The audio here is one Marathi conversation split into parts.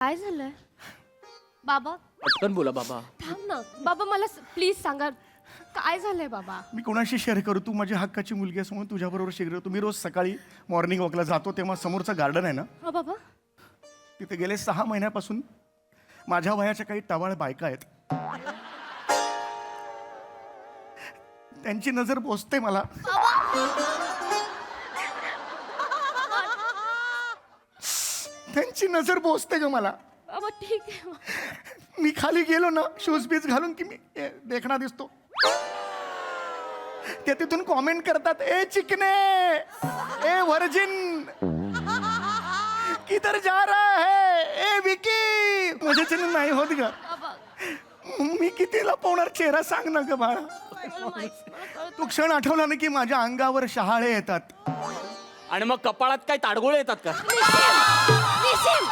काय झालंय बाबा? पटकन बोला बाबा. थांब ना बाबा, मला प्लीज सांगा काय झालंय बाबा. मी कोणाशी शेअर करू? तू माझी हक्काची मुलगी आहेस म्हणून तुझ्याबरोबर शेअर करतो. मी रोज सकाळी मॉर्निंग वॉकला जातो तेव्हा समोरचं गार्डन आहे ना, हो बाबा. तिथे गेले 6 महिन्यापासून माझ्या वयाच्या काही टवाळ बायका आहेत. त्यांची नजर पोचते मला. त्यांची नजर पोचते ग मला. बाबा ठीक आहे. मी खाली गेलो ना शूज बीज घालून की मी देखणा दिसतो. ते तिथून कॉमेंट करतात, ए चिकने, ए व्हर्जिन, किधर जा रहा है, ए विकी. माझ्याच्याने नाही होत ग. बाबा मी किती लपवणार चेहरा सांग ना ग बाळा. मला कळत. तो क्षण आठवला ना की माझ्या अंगावर शहाळे येतात. आणि मग कपाळात काय ताडगोळे येतात का? निशिम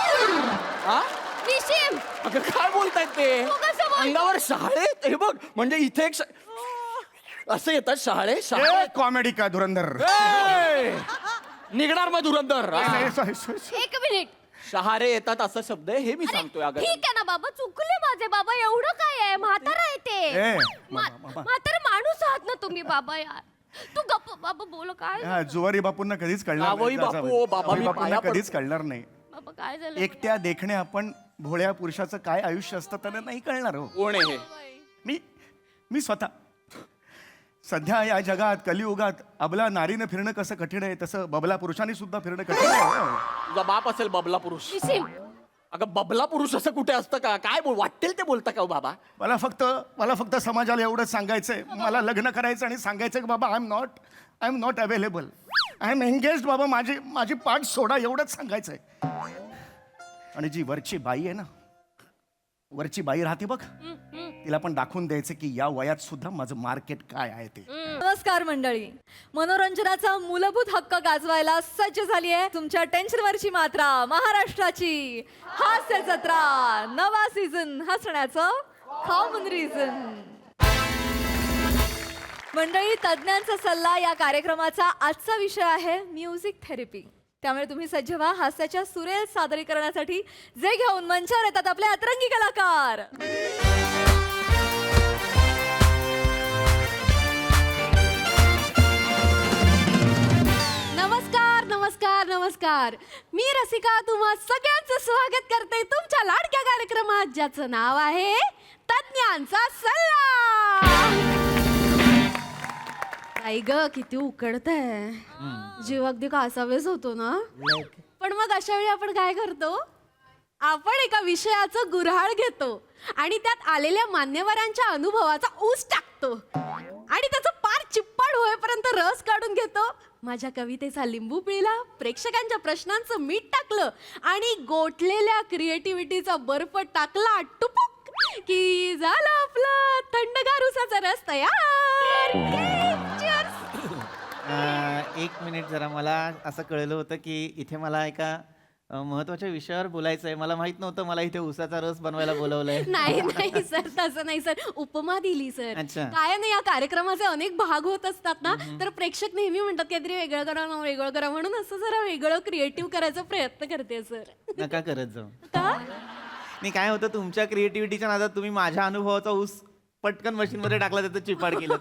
हा? निशिम अगं काय बोलतायत ते? तू कसं बोलतो? अंगावर शहाळे? हे बघ, म्हणजे इथे एक असं येतात शहाळे. शहाळे कॉमेडी का धुरंधर. ए! निघणार मग धुरंधर. हा. एक मिनिट. शहारे येतात असा शब्द आहे, हे मी सांगतोय. अगं ठीक आहे ना बाबा, चुकले माझे बाबा. एवढं काय आहे, म्हातारा आहे ते. म्हातारा माणूस आहात ना तुम्ही बाबा. यार तू गप्प बाबा, बोल काय हा, जुवारी बापूंना कधीच कळणार जावई नाही. बापू, ओ बाबा, जावई मी बापूंना पाया कधीच कळणार नाही. बाबा. काय झालं एकट्या देखणे आपण भोळ्या पुरुषाचं काय आयुष्य असतं त्यांना नाही कळणार हो. कोण आहे हे? मी स्वतः सध्या या जगात कलियुगात अबला नारीनं फिरणं कसं कठीण आहे तसं बबला पुरुषांनी सुद्धा फिरणं कठीण आहे. तुझा बाप असेल बबला पुरुष. निशिम अगं बबला पुरुष असं कुठे असतं का? काय वाटेल ते बोलता का हो बाबा? मला फक्त समाजाला एवढंच सांगायचंय, मला लग्न करायचं आणि सांगायचं की बाबा I am not available, I am engaged. बाबा माझी पाठ सोडा, एवढंच सांगायचंय. आणि जी वरची बाई आहे ना, वरची बाई राहते बघ, तिला पण दाखवून द्यायचं की या वयात सुद्धा माझं मार्केट काय आहे ते. नमस्कार मंडळी, मनोरंजनाचा मूलभूत हक्क गाजवायला सज्ज झाली आहे तुमच्या टेन्शनवरची मात्रा, महाराष्ट्राची हास्य जत्रा, नवा सीझन हसण्याचं कॉमन रिझन. मंडळी, तज्ज्ञांचा सल्ला या कार्यक्रमाचा आजचा विषय आहे म्युझिक थेरपी. त्यामुळे तुम्ही सज्ज व्हा हास्याच्या सुरेल सादरीकरणासाठी, जे घेऊन मंचावर येतात आपले अतरंगी कलाकार. नमस्कार नमस्कार नमस्कार. मी रसिका तुम्हा सगळ्यांचं स्वागत करते तुमच्या लाडक्या कार्यक्रमात, ज्याचं नाव आहे तज्ञांचा सल्ला. आई ग, किती उकडतंय, जीव अगदी कासावेस होतो ना. पण मग अशा वेळी आपण काय करतो? आपण एका विषयाचं गुऱ्हाळ घेतो आणि त्यात आलेल्या मान्यवरांच्या अनुभवाचा ऊस टाकतो आणि त्याचं पार चिप्पाड होईपर्यंत रस काढून घेतो. माझ्या कवितेचा लिंबू पिळला, प्रेक्षकांच्या प्रश्नांचं मीठ टाकलं आणि गोठलेल्या क्रिएटिव्हिटीचा बर्फ टाकला टुपुक की झालं आपलं थंडगार उसाचा रस तयार. एक मिनिट, जरा मला असं कळलं होतं की इथे मला एका महत्वाच्या विषयावर बोलायचं आहे. मला माहित नव्हतं मला इथे उसाचा रस बनवायला बोलवलंय. नाही नाही सर, तसं नाही सर, उपमा दिली सर. अच्छा. काय नाही, या कार्यक्रमाचे अनेक भाग होत असतात ना, तर प्रेक्षक नेहमी म्हणतात काहीतरी वेगळं करा ना, वेगळं करा, म्हणून असं जरा वेगळं क्रिएटिव्ह करायचा प्रयत्न करते सर. नका करत जाऊ. का? नाही, काय होतं, तुमच्या क्रिएटिव्हिटीच्या नादात तुम्ही माझ्या अनुभवाचा ऊस पटकन मशीनमध्ये टाकला, त्याचं चिपाड केलं.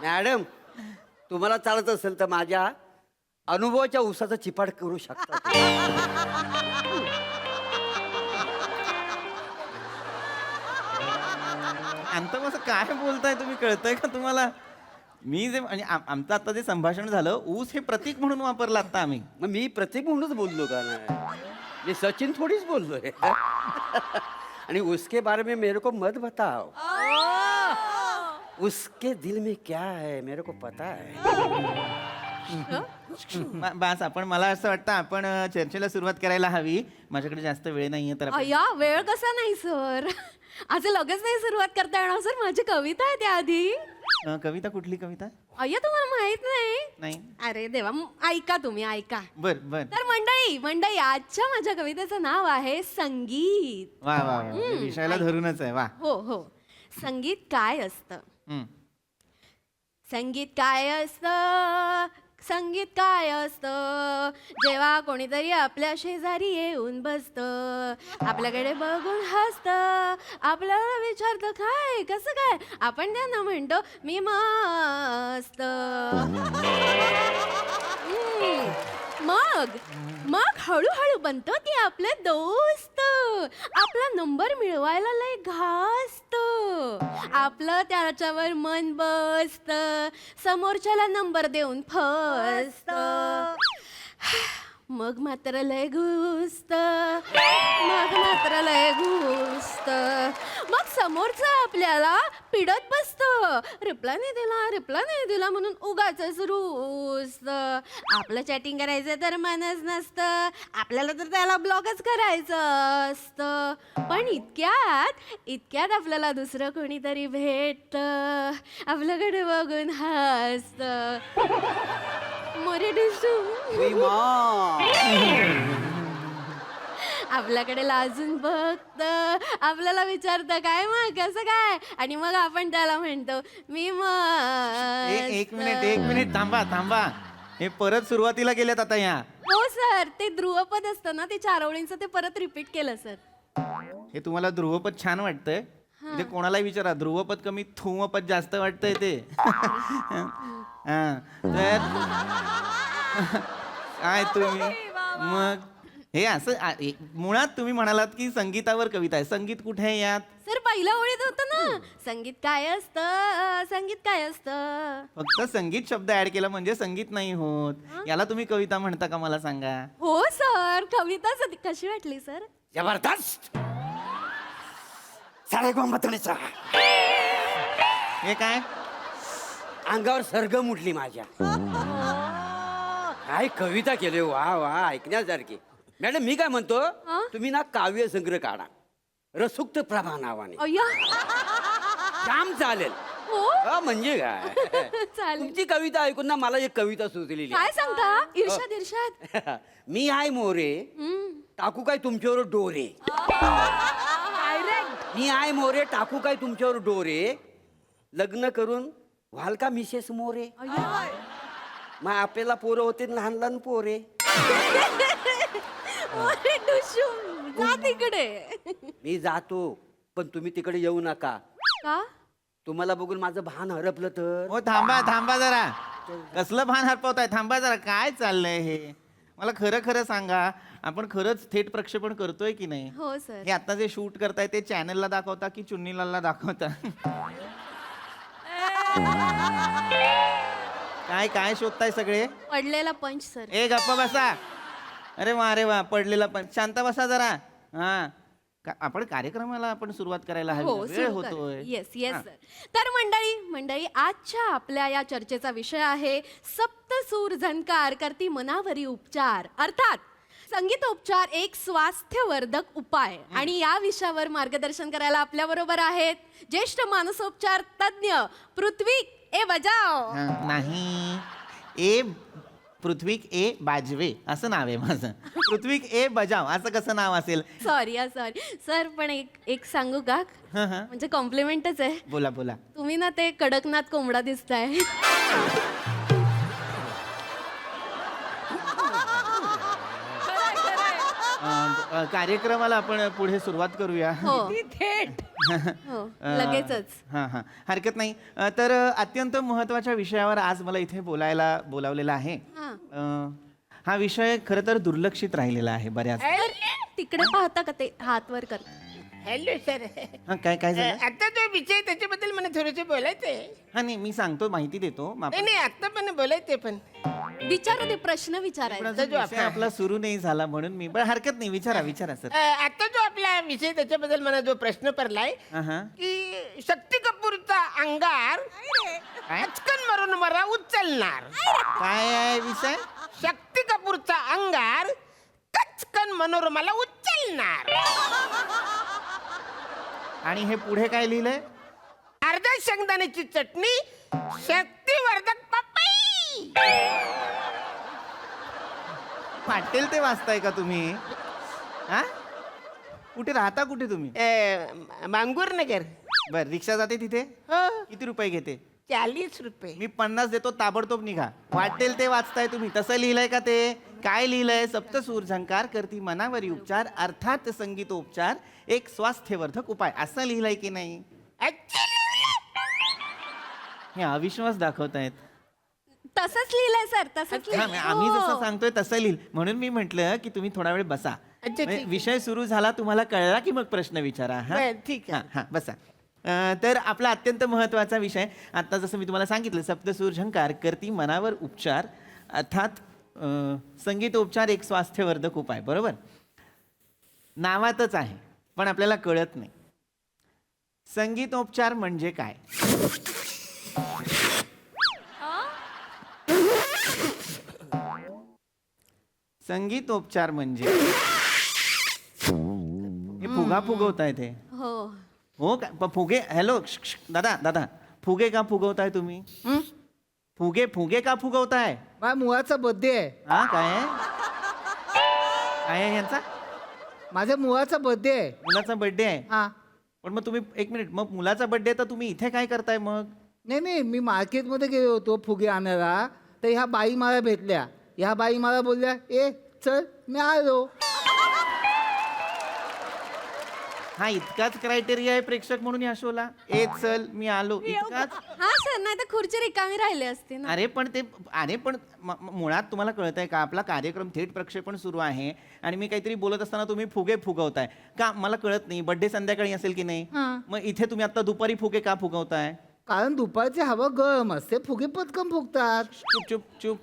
मॅडम, तुम्हाला चालत असेल तर माझ्या अनुभवाच्या ऊसाचं चिपाड करू शकता. अंतम असं काय बोलताय तुम्ही, कळतंय का तुम्हाला? मी जे म्हणजे आमचं आता जे संभाषण झालं, ऊस हे प्रतीक म्हणून वापरलं आता आम्ही. मग मी प्रतीक म्हणूनच बोललो का नाही? मी सचिन थोडीच बोललोय. आणि उसके बारे में मेरे को मत बताओ, उसके दिल में क्या है मेरे को पता है. बस, आपण, मला असं वाटतं आपण चर्चेला सुरुवात करायला हवी. माझ्याकडे जास्त वेळ नाहीये तर अय्या, वेळ कसा नाही सर, आज लगेच नाही सुरुवात करता येणार सर. माझी कविता आहे त्याआधी. कविता? कुठली कविता? अय्या, तुम्हाला माहित नाही? नाही. अरे देवा, ऐका तुम्ही, ऐका. बर बर. तर मंडळी आजच्या माझ्या कवितेचं नाव आहे संगीत. वा वा वा, विषयाला धरूनच आहे. वा. हो हो. संगीत काय असतं? हम्म. संगीत काय असतं? संगीत काय असतं जेव्हा कोणीतरी आपल्या शेजारी येऊन बसतं, आपल्याकडे बघून हसतं, आपल्याला विचारतं काय कसं काय, आपण त्यांना म्हणतो मी मस्त. मग मग हळूहळू बनतो ते आपले दोस्त, आपला नंबर मिळवायला लय घासत, आपलं त्याच्यावर मन बसत, समोरच्याला नंबर देऊन फसत, मग मात्र लय घुसत, मग समोरचा आपल्याला पिडत बसत, रिप्लाय नाही दिला म्हणून उगाचच रुसत. आपलं चॅटिंग करायचं तर मनच नसतं, आपल्याला तर त्याला ब्लॉकच करायचं असतं. पण इतक्यात आपल्याला दुसरं कोणीतरी भेटत, आपल्याकडे बघून हसत. मोरे डिशू आपल्याकडे लाजून बघत, आपल्याला विचारतं काय मग कसं काय, आणि मग आपण त्याला म्हणतो मी एक मिनिट थांबा. हे परत सुरुवातीला गेलेत आता ह्या. हो सर, ते ध्रुवपद असतं ना, ते 4 ओळींचं ते परत रिपीट केलं सर. हे तुम्हाला ध्रुवपद छान वाटतंय? इथे कोणालाही विचारा, ध्रुवपद कमी थुमपद जास्त वाटतंय ते. हा, तर काय तुम्ही मग हे असं मुळात तुम्ही म्हणालात की संगीतावर कविता आहे. संगीत कुठे आहे यात? सर पहिल्या ओळीत होतं ना, संगीत काय असतं. फक्त संगीत शब्द ऍड केला म्हणजे संगीत नाही होत. याला तुम्ही कविता म्हणता का मला सांगा? हो सर, कविताच होती. कशी वाटली सर? जबरदस्त. साडेगोंबतणीचा हे काय? अंगावर सरगम उठली माझ्या. काय कविता केली, वा वा, ऐकण्यासारखी. मॅडम मी काय म्हणतो, तुम्ही ना काव्य संग्रह काढा रसुक्त प्रभा नावाने, अय्या काम चालेल. हो म्हणजे काय, चालेल. तुमची कविता ऐकून ना मला एक कविता सुचलेली काय सांगता? इर्षाद आहे. मी आहे मोरे, टाकू काय तुमच्यावर डोरे. मी आहे मोरे, टाकू काय तुमच्यावर डोरे, लग्न करून व्हाल का मिसेस मोरे. मग आपल्याला पोरं होते लहान लहान पोरे. जा तिकडे. मी जातो पण तुम्ही तिकडे येऊ नका. का? तुम्हाला बघून माझं भान हरपलं तर. हो थांबा जरा. कसलं भान हरपवताय? थांबा जरा. काय चाललंय हे? मला खरं सांगा, आपण खरंच थेट प्रक्षेपण करतोय की नाही? हो सर. हे आता जे शूट करताय ते चॅनलला दाखवता की चुन्नीलालला दाखवता? काय शोधताय सगळे? पडलेला पंच सर. ए गप्पा बसा. अरे वा पडलेला पण. शांत बसा जरा. हा आपण कार्यक्रमाला सुरुवात करायला हवी. हो, वेळ होतोय. Yes sir. तर मंडळी आजच्या आपल्या या चर्चेचा विषय आहे सप्तसूर झणकार करती मनावरी उपचार, अर्थात संगीतोपचार एक स्वास्थ्यवर्धक उपाय. आणि या विषयावर मार्गदर्शन करायला आपल्या बरोबर आहेत ज्येष्ठ मानसोपचार तज्ञ पृथ्वी ए बजाव. नाही, ए पृथ्विक ए बाजवे असं नाव आहे माझं. पृथ्विक ए बजाव असं कसं नाव असेल? सॉरी सर, पण एक सांगू का? म्हणजे कॉम्प्लिमेंटच आहे. बोला. तुम्ही ना ते कडकनाथ कोंबडा दिसताय. कार्यक्रमाला आपण पुढे सुरुवात करूया. हो लगेचच. हा हरकत नाही. तर अत्यंत महत्वाच्या विषयावर आज मला इथे बोलायला बोलावलेलं आहे. हा विषय खरं तर दुर्लक्षित राहिलेला आहे बऱ्याच. तिकडे पाहता का ते हात वर कर. Hello sir. काय झालं? आता जो विषय त्याच्याबद्दल मला थोडंसं बोलायचंय. हा नाही, मी सांगतो, माहिती देतो. नाही आता पण बोलायचंय पण. विचारा ते प्रश्न पण विचारायचा. अजून विषय आपला सुरू नाही झाला म्हणून मी. पण हरकत नाही, विचारा सर. आता जो आपला विषय त्याच्याबद्दल मला जो प्रश्न पडलाय की शक्ती कपूरचा अंगार पचकन मारून मला उचलणार. काय आहे विषय? शक्ती कपूरचा अंगार कचकन मनोरमाला उचलणार. आणि हे पुढे काय लिहिलंय? अर्धा शेंगदाण्याची चटणी शक्तिवर्धक पपई. वाटेल ते वाचताय का तुम्ही? हा कुठे राहता तुम्ही? मांगूर नगर. बर, रिक्षा जाते तिथे? हो किती रुपये घेते? ₹40. मी 50 देतो, ताबडतोब निघा. वाटेल ते वाचताय तुम्ही. तसं लिहिलंय का ते? काय लिहिलंय? सप्तसूर झंकार करती मनावरी उपचार, अर्थात संगीतोपचार एक स्वास्थ्यवर्धक उपाय, असं लिहिलंय की नाही? हे अविश्वास दाखवतायत. तसंच लिहिलंय सर, तसंच हा, लिहिलंय. आम्ही जसं हो. सांगतोय तसं लिहिल. म्हणून मी म्हंटल की तुम्ही थोडा वेळ बसा. अच्छा, ठीक म्हणजे आहे. विषय सुरू झाला, तुम्हाला कळला की मग प्रश्न विचारा. हा? बरं, ठीक आहे. हा, बसा. तर आपला अत्यंत महत्वाचा विषय, आता जसं मी तुम्हाला सांगितलं, सप्तसूर झंकार करती मनावर उपचार, अर्थात संगीतोपचार एक स्वास्थ्यवर्धक उपाय. बरोबर? नावातच आहे, पण आपल्याला कळत नाही. संगीतोपचार म्हणजे काय? संगीतोपचार म्हणजे हे फुगा फुगवताय ते. हो. हो का? फुगे, हॅलो, दादा दादा, फुगे का फुगवताय तुम्ही? फुगे फुगे का फुगवताय? माझ्या मुलाचा बर्थडे आहे. हा, काय आहे? काय आहे यांचा? माझ्या मुलाचा बर्थडे आहे. मुलाचा बर्थडे आहे. हा. पण मग तुम्ही, एक मिनिट, मग मुलाचा बर्थडे तर तुम्ही इथे काय करताय मग? नाही, मी मार्केटमध्ये गेलो होतो फुगे आणायला, तर ह्या बाई मला भेटल्या. ह्या बाई मला बोलल्या, ए चल मी आलो. हा, इतकाच क्रायटेरिया आहे प्रेक्षक म्हणून या शोला? ए चल मी आलो, इतकाच? हा सर, नाही तर खुर्ची रिकामी राहिली असती ना. अरे पण मुळात तुम्हाला कळत आहे का, आपला कार्यक्रम थेट प्रक्षेपण सुरू आहे आणि मी काहीतरी बोलत असताना तुम्ही फुगे फुगवताय का? मला कळत नाही. बर्थडे संध्याकाळी असेल की नाही? मग इथे तुम्ही आता दुपारी फुगे का फुगवताय? कारण दुपारची हवा गरम असते, फुगे पटकन फुगतात. चुप चुप चुप.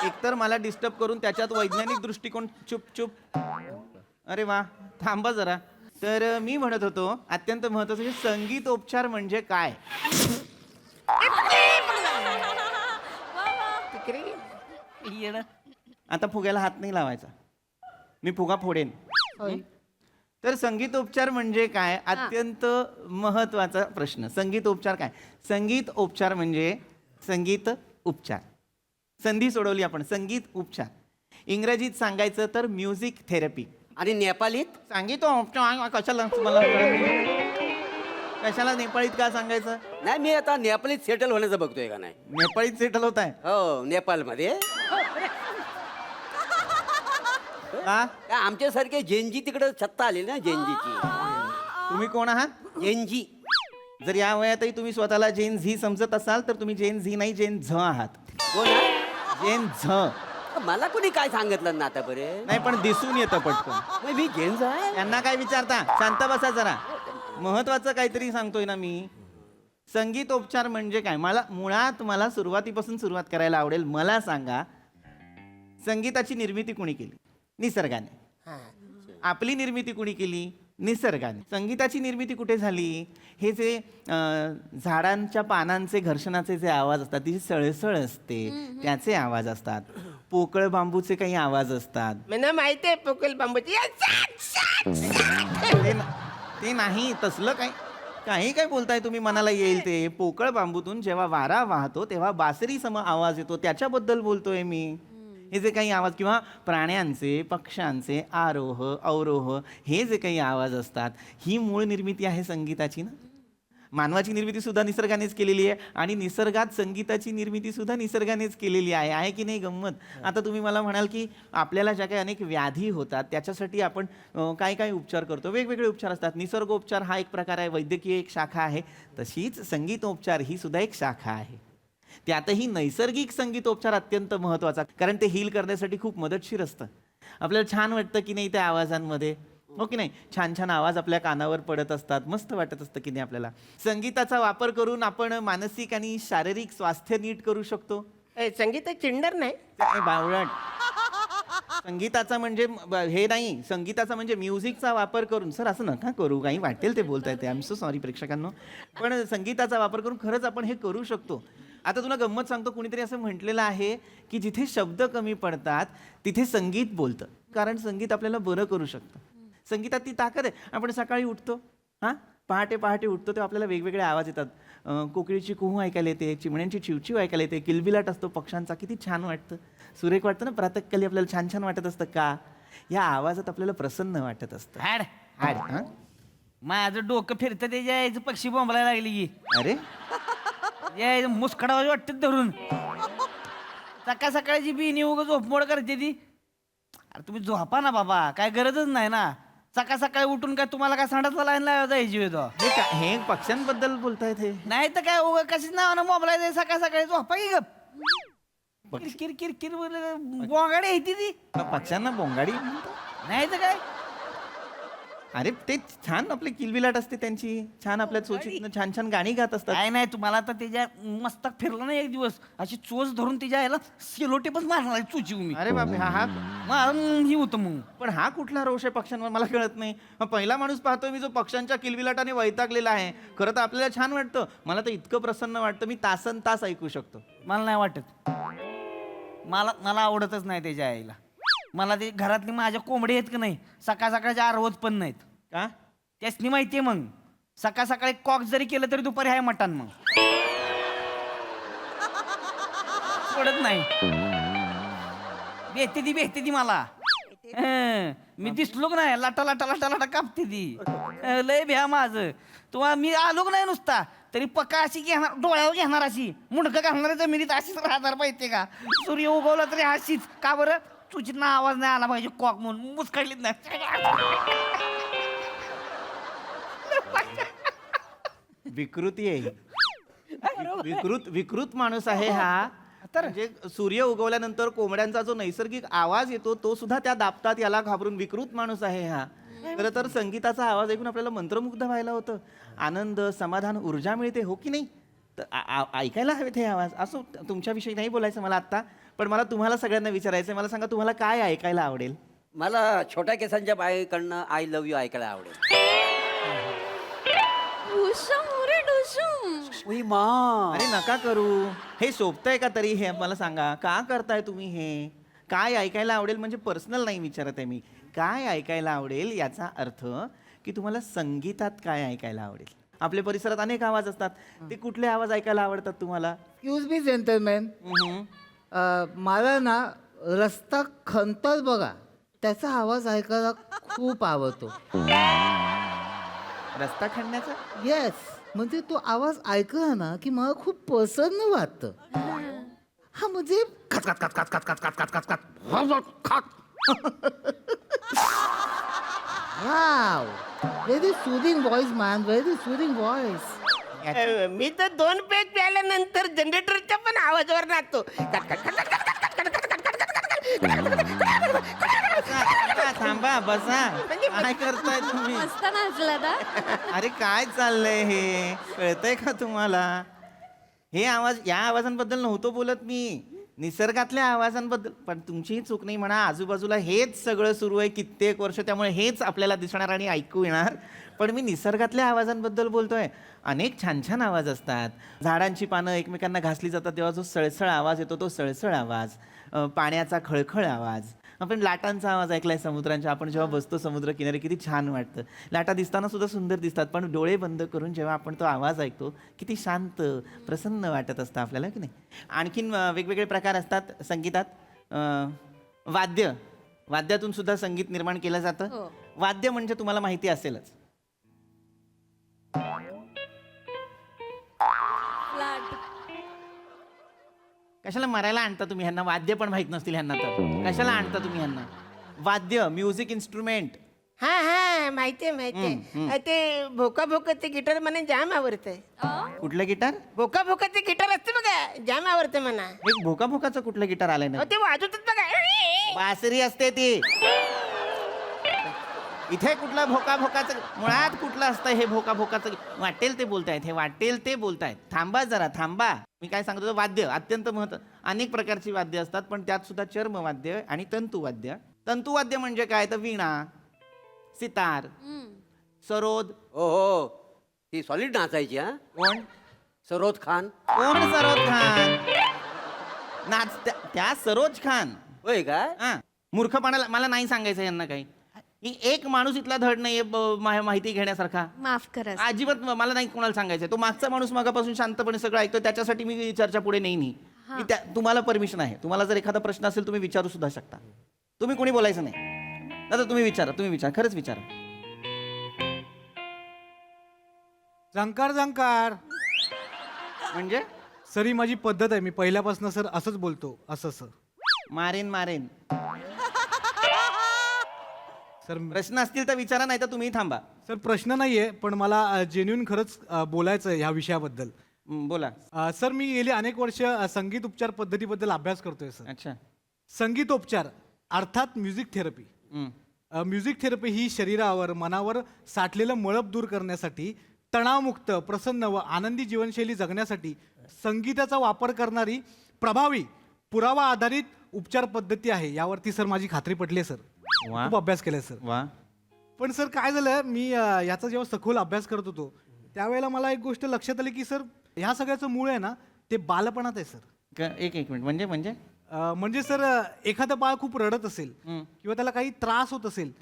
एकतर मला डिस्टर्ब करून त्याच्यात वैज्ञानिक दृष्टिकोन. चुप चुप. अरे वा, थांबा जरा. तर मी म्हणत होतो, अत्यंत महत्वाचं म्हणजे संगीतोपचार म्हणजे काय? आता फुग्याला हात नाही लावायचा, मी फुगा फोडेन. होय. तर संगीतोपचार म्हणजे काय? अत्यंत महत्वाचा प्रश्न. संगीतोपचार काय? संगीत उपचार म्हणजे संगीत उपचार. संधी सोडवली आपण. संगीत उपचार. इंग्रजीत सांगायचं तर म्युझिक थेरपी. आणि नेपालीत संगीतोपचार कशाला मला कशाला नेपाळीत का सांगायचं? नाही, मी आता नेपालीत सेटल होण्याचं बघतोय का नाही. नेपाळीत सेटल होत आहे हो, नेपालमध्ये. का? काय आमच्यासारखे जेनजी तिकडे छत्ता आली ना, जेनजीची. तुम्ही कोण आहात? जेनजी. जर या वयातही तुम्ही स्वतःला जेन झी समजत असाल तर तुम्ही जेन झी नाही, जेन झ आहात. कोण आहे? जेन झ. मला कोणी काय सांगितलं ना आतापर्यंत? नाही, पण दिसून येतं पटकन. मग मी जेन्स आहे. यांना काय विचारता? शांत बसा जरा. महत्वाचं काहीतरी सांगतोय ना मी. संगीतोपचार म्हणजे काय? मला सुरुवातीपासून सुरुवात करायला आवडेल. मला सांगा, संगीताची निर्मिती कोणी केली? निसर्गाने. आपली निर्मिती कोणी केली? निसर्गाने. संगीताची निर्मिती कुठे झाली? हे जे झाडांच्या पानांचे घर्षणाचे जे आवाज असतात, ती सळसळ असते, त्याचे आवाज असतात. पोकळ बांबूचे काही आवाज असतात. मला माहिती आहे पोकल बांबूची. ते नाही, तसलं काही काय बोलताय तुम्ही, मनाला येईल ते. पोकळ बांबूतून जेव्हा वारा वाहतो तेव्हा बासरी सम आवाज येतो, त्याच्याबद्दल बोलतोय मी. हे जे काही आवाज, किंवा प्राण्यांचे, पक्ष्यांचे आरोह अवरोह, हे जे काही आवाज असतात, ही मूळ निर्मिती आहे संगीताची ना. मानवाची निर्मिती सुद्धा निसर्गानेच केलेली आहे आणि निसर्गात संगीताची निर्मिती सुद्धा निसर्गानेच केलेली आहे की नाही गंमत? आता तुम्ही मला म्हणाल की आपल्याला ज्या काही अनेक व्याधी होतात त्याच्यासाठी आपण काय काय उपचार करतो, वेगवेगळे उपचार असतात. निसर्गोपचार हा एक प्रकार आहे, वैद्यकीय एक शाखा आहे. तशीच संगीतोपचार ही सुद्धा एक शाखा आहे. त्यातही नैसर्गिक संगीतोपचार अत्यंत महत्त्वाचा, कारण ते हील करण्यासाठी खूप मदतशीर असतं. आपल्याला छान वाटतं की नाही त्या आवाजांमध्ये, हो की नाही? छान छान आवाज आपल्या कानावर पडत असतात, मस्त वाटत असतं की नाही आपल्याला. संगीताचा वापर करून आपण मानसिक आणि शारीरिक स्वास्थ्य नीट करू शकतो. संगीत चिंडर नाही. बावळट. संगीताचा म्हणजे हे नाही, संगीताचा म्हणजे म्युझिकचा वापर करून. सर असं नका करू, काही वाटेल ते बोलता येते. आय एम सो सॉरी प्रेक्षकांनो, पण संगीताचा वापर करून खरंच आपण हे करू शकतो. आता तुला गंमत सांगतो, कुणीतरी असं म्हटलेलं आहे की जिथे शब्द कमी पडतात तिथे संगीत बोलतं, कारण संगीत आपल्याला बरं करू शकतं. संगीतात ती ताकद आहे. आपण सकाळी उठतो, पहाटे उठतो तेव्हा आपल्याला वेगवेगळे आवाज येतात. कोकिळीची कुहू ऐकायला येते, चिमण्यांची चिवचिव ऐकायला येते, किलबिलाट असतो पक्ष्यांचा, किती छान वाटतं, सुरेख वाटतं ना. प्रातःकाली आपल्याला छान छान वाटत असतं का? या आवाजात आपल्याला प्रसन्न वाटत असतं. माझं डोकं फिरतं त्याच्या यायचं पक्षी बोंबलायला लागली की अरे यायचं मुस्कडावाजी वाटतं धरून सकाळ सकाळची बिनी उगाच झोपमोड करते ती. अरे तुम्ही झोपा ना बाबा, काय गरजच नाही ना. सकाळ सकाळी उठून काय तुम्हाला काय संडासला लाईन लावायला जायची होतो. हे पक्ष्यांबद्दल बोलतायत हे? नाही तर काय उगा कशीच नावानं मोबाईल सकाळ सकाळी झोपा की गप किरकिर किरकिर बोंगाडी येते ती. पक्ष्यांना बोंगाडी? नाही तर काय. अरे ते छान आपली किलबिलाट असते त्यांची, छान आपल्या चोचीतनं छान छान गाणी गात असतात. काय नाही तुम्हाला तर त्याच्या मस्तक फिरलं ना एक दिवस, अशी चोच धरून त्याच्या याला सेलोटेपच मारणार चोची मी. अरे बापरे, हा मारून ही होतं मग. पण हा कुठला रोष आहे पक्ष्यांवर मला कळत नाही. हा पहिला माणूस पाहतोय मी जो पक्ष्यांच्या किलबिलाटाने वैतागलेला आहे. खरं तर आपल्याला छान वाटतं, मला तर इतकं प्रसन्न वाटतं मी तासन तास ऐकू शकतो. मला नाही वाटत, मला आवडतच नाही त्याच्या आईला. मला ते घरातली माझ्या कोंबडी आहेत की नाही सकाळ सकाळच्या आरवत पण नाहीत का? त्यासनी माहितीये मग सकाळ सकाळी कॉक जरी केलं तरी दुपारी आहे मटण मग सोडत नाही. भेटते ती मला. मी दिसलो का नाही लाटा लाटा लाटा लाटा कापते ती. लय भ्या माझं. तुम्हाला मी आलो का नाही नुसता तरी पक्का अशी घेणार, डोळ्यावर घेणार, अशी मुंडकं घालणार जमिनीत अशीच राहणार पाहिजे का. सूर्य उगवला तरी अशीच का बरं. तुझीत आवाज नाही आला पाहिजे कॉक म्हणून मुसकाडलीच नाही. विकृती आहे. विकृत माणूस आहे हा. म्हणजे सूर्य उगवल्यानंतर कोंबड्यांचा जो नैसर्गिक आवाज येतो तो सुद्धा त्या दाबतात, याला घाबरून विकृत माणूस आहे हा. खरं तर संगीताचा आवाज ऐकून आपल्याला मंत्रमुग्ध व्हायला होतं. आनंद, समाधान, ऊर्जा मिळते, हो की नाही. तर ऐकायला हवेत हे आवाज. असं तुमच्याविषयी नाही बोलायचं मला आत्ता, पण मला तुम्हाला सगळ्यांना विचारायचं. मला सांगा तुम्हाला काय ऐकायला आवडेल? मला छोट्या केसांच्या बाईकडनं आय लव्ह यू ऐकायला आवडेल. उई मा. अरे नका करू, हे शोभतंय का तरी? हे मला सांगा, का करताय तुम्ही हे? काय ऐकायला आवडेल म्हणजे पर्सनल नाही विचारत आहे मी. काय ऐकायला आवडेल याचा अर्थ की तुम्हाला संगीतात काय ऐकायला आवडेल. आपल्या परिसरात अनेक आवाज असतात, ते कुठले आवाज ऐकायला आवडतात तुम्हाला? एक्सक्यूज मी जेंटलमॅन, मला ना रस्ता खंतर बघा त्याचा आवाज ऐकायला खूप आवडतो. रस्ता खणण्याचा? येस, म्हणजे तो आवाज ऐकला ना की मला खूप प्रसन्न वाटतं. हा म्हणजे खत खत खत खत खत खत खत खत खत. Wow, very soothing voice man, very soothing voice. मी तर 2 पेज प्यायल्यानंतर जनरेटरच्या पण आवाजावर नाचतो. थांबा, बसा. काय करताय तुम्ही? मस्त नाचला ना. अरे काय चाललंय हे? कळतंय का तुम्हाला? हे आवाज, या आवाजांबद्दल नव्हतो बोलत मी, निसर्गातल्या आवाजांबद्दल. पण तुमचीही चूक नाही म्हणा, आजूबाजूला हेच सगळं सुरू आहे कित्येक वर्ष, त्यामुळे हेच आपल्याला दिसणार आणि ऐकू येणार. पण मी निसर्गातल्या आवाजांबद्दल बोलतोय. अनेक छान छान आवाज असतात. झाडांची पानं एकमेकांना घासली जातात तेव्हा जो सळसळ आवाज येतो तो सळसळ आवाज. पाण्याचा खळखळ आवाज. आपण लाटांचा आवाज ऐकलाय समुद्रांच्या. आपण जेव्हा बसतो समुद्र किनारी किती छान वाटतं. लाटा दिसताना सुद्धा सुंदर दिसतात, पण डोळे बंद करून जेव्हा आपण तो आवाज ऐकतो किती शांत प्रसन्न वाटत असतं आपल्याला, की नाही. आणखीन वेगवेगळे प्रकार असतात संगीतात. वाद्यातून सुद्धा संगीत निर्माण केलं जातं. वाद्य म्हणजे तुम्हाला माहिती असेलच. कशाला मरायला आणता तुम्ही ह्यांना? वाद्य पण माहित नसतील ह्यांना, तर कशाला आणता तुम्ही ह्यांना? वाद्य, म्युझिक इन्स्ट्रुमेंट. हा माहितीये. ते भोका भोकाचे गिटार मला जाम आवडतंय. कुठलं गिटार? भोका भोकाचे गिटार असते बघा, जाम आवडते मला. एक भोका भोकाचं कुठलं गिटार आलंय ना? ते वाजवतात बघा. बासरी असते ती. इथे कुठलं भोका भोकाचं? मुळात कुठलं असतं हे भोका भोकाचं? वाटेल ते बोलतायत, हे वाटेल ते बोलतायत. थांबा जरा, थांबा. मी काय सांगतो, वाद्य अत्यंत अनेक प्रकारची वाद्य असतात, पण त्यात सुद्धा चर्मवाद्य आणि तंतुवाद्य. तंतुवाद्य म्हणजे काय? तर वीणा, सितार, सरोद. हो, ती सॉलिड नाचायची. हा, कोण? सरोज खान. कोण सरोज खान? त्या सरोज खान. होय का? हा, मूर्खपणाला मला नाही सांगायचं यांना काही. एक माणूस इथला धड नाहीये माहिती घेण्यासारखा. माफ करा. अजिबात मला नाही कोणाला सांगायचं. तो मागचा माणूस मागापासून शांतपणे सगळं ऐकतो, त्याच्यासाठी मी चर्चा पुढे नाही. तुम्हाला परमिशन आहे. तुम्हाला जर एखादा प्रश्न असेल तुम्ही विचारू सुद्धा शकता. तुम्ही कोणी बोलायचं नाही. दादा तुम्ही विचारा, खरंच विचारा. झंकार झंकार. म्हणजे सर ही माझी पद्धत आहे, मी पहिल्यापासून सर असंच बोलतो, असं असं. मारेन मारेन. सर प्रश्न असतील तर विचारा, नाही तर तुम्ही थांबा. सर प्रश्न नाहीये, पण मला जेन्युइन खरंच बोलायचं आहे ह्या विषयाबद्दल. बोला. सर मी गेली अनेक वर्ष संगीत उपचार पद्धतीबद्दल अभ्यास करतोय सर. अच्छा. संगीतोपचार अर्थात म्युझिक थेरपी. म्युझिक थेरपी ही शरीरावर मनावर साठलेलं मळप दूर करण्यासाठी, तणावमुक्त प्रसन्न व आनंदी जीवनशैली जगण्यासाठी संगीताचा वापर करणारी प्रभावी पुरावा आधारित उपचार पद्धती आहे. यावरती सर माझी खात्री पटली आहे सर. वा. खूप अभ्यास केलाय सर. वा. पण सर काय झालं, मी याचा जेव्हा सखोल अभ्यास करत होतो त्यावेळेला मला एक गोष्ट लक्षात आली की सर ह्या सगळ्याचं मूळ आहे ना ते बालपणात आहे सर. एक मिनिट, म्हणजे म्हणजे सर एखादं बाळ खूप रडत असेल किंवा त्याला काही त्रास होत असेल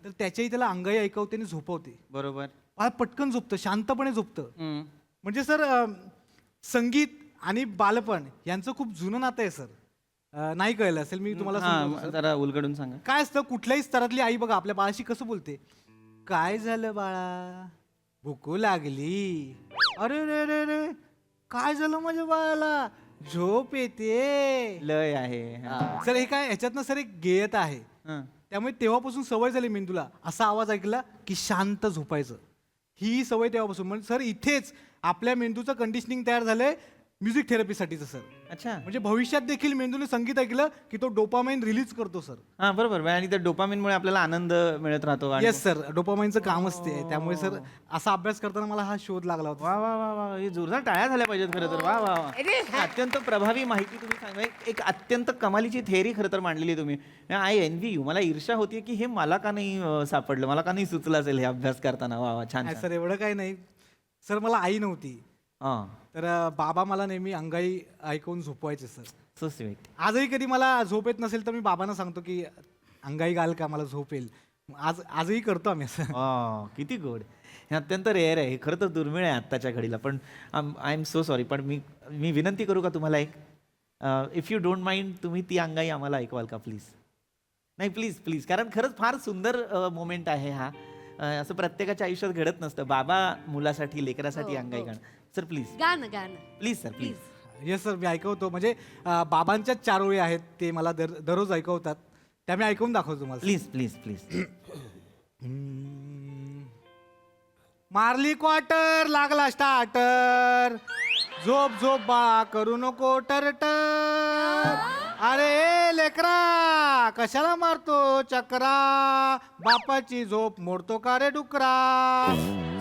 तर त्याच्याही त्याला अंगाई ऐकवते आणि झोपवते. बरोबर. बाळ पटकन झोपतं, शांतपणे झोपतं. म्हणजे सर संगीत आणि बालपण यांचं खूप जुनं नातं आहे सर. नाही कळलं असेल, मी तुम्हाला समजावतो, सर. जरा उलगडून सांगा. काय असतं, कुठल्याही स्तरातली आई बघा आपल्या बाळाशी कसं बोलते, काय झालं बाळा, भूकू लागली, अरे रे रे रे काय झालं माझ्या बाळाला, झोप येते. लय आहे. सर हे काय ह्याच्यातनं सर एक गेयत आहे. त्यामुळे तेव्हापासून सवय झाली मेंदूला असा आवाज ऐकला की शांत झोपायचं. ही सवय तेव्हापासून. म्हणजे सर इथेच आपल्या मेंदूचं कंडिशनिंग तयार झालंय म्युझिक थेरपीसाठीचं सर. अच्छा. म्हणजे भविष्यात देखील मेंदूने संगीत ऐकलं की तो डोपामाइन रिलीज करतो सर. हा बरोबर. आणि त्या डोपामिनमुळे आपल्याला आनंद मिळत राहतो. आणि येस सर, डोपामाइनचं काम असते. त्यामुळे सर असा अभ्यास करताना मला हा शोध लागला होता. वा वा वा वा, हे जोरदार टाळ्या झाल्या पाहिजेत खरं तर. वा वा वा. अत्यंत प्रभावी माहिती तुम्ही सांगा. एक अत्यंत कमालीची थेअरी खरं तर मांडलेली तुम्ही. I envy you. मला ईर्षा होती की हे मला का नाही सापडलं, मला का नाही सुचलं असेल हे अभ्यास करताना. वा वा, छान. सर एवढं काही नाही सर, मला आई नव्हती तर बाबा मला नेहमी अंगाई ऐकवून झोपवायचे सर. So sweet. आजही कधी मला झोप येत नसेल तर मी बाबांना सांगतो की अंगाई घाल का, मला झोप येईल. आजही करतो आम्ही असं. किती गोड. हे अत्यंत रेअर आहे, हे खरं तर दुर्मिळ आहे आत्ताच्या घडीला. पण आय एम सो सॉरी. पण मी विनंती करू का तुम्हाला एक, इफ यू डोंट माइंड, तुम्ही ती अंगाई आम्हाला ऐकवाल का प्लीज? नाही प्लीज प्लीज, कारण खरंच फार सुंदर मोमेंट आहे हा. असं प्रत्येकाच्या आयुष्यात घडत नसतं. बाबा मुलासाठी, लेकरासाठी अंगाई गाणं. Sir please. गाणं गाणं please sir please. Yes sir, मी ऐकवतो. म्हणजे बाबांच्याच 4 ओळी आहेत, ते मला दररोज ऐकवतात, त्या मी ऐकवून दाखवतो तुम्हाला. Please please please. मारली क्वार्टर, लागला स्टार्टर, झोप झोप बा करू नको टरटर, अरे लेकरा कशाला मारतो चक्रा, बापाची झोप मोडतो का रे डुकरा,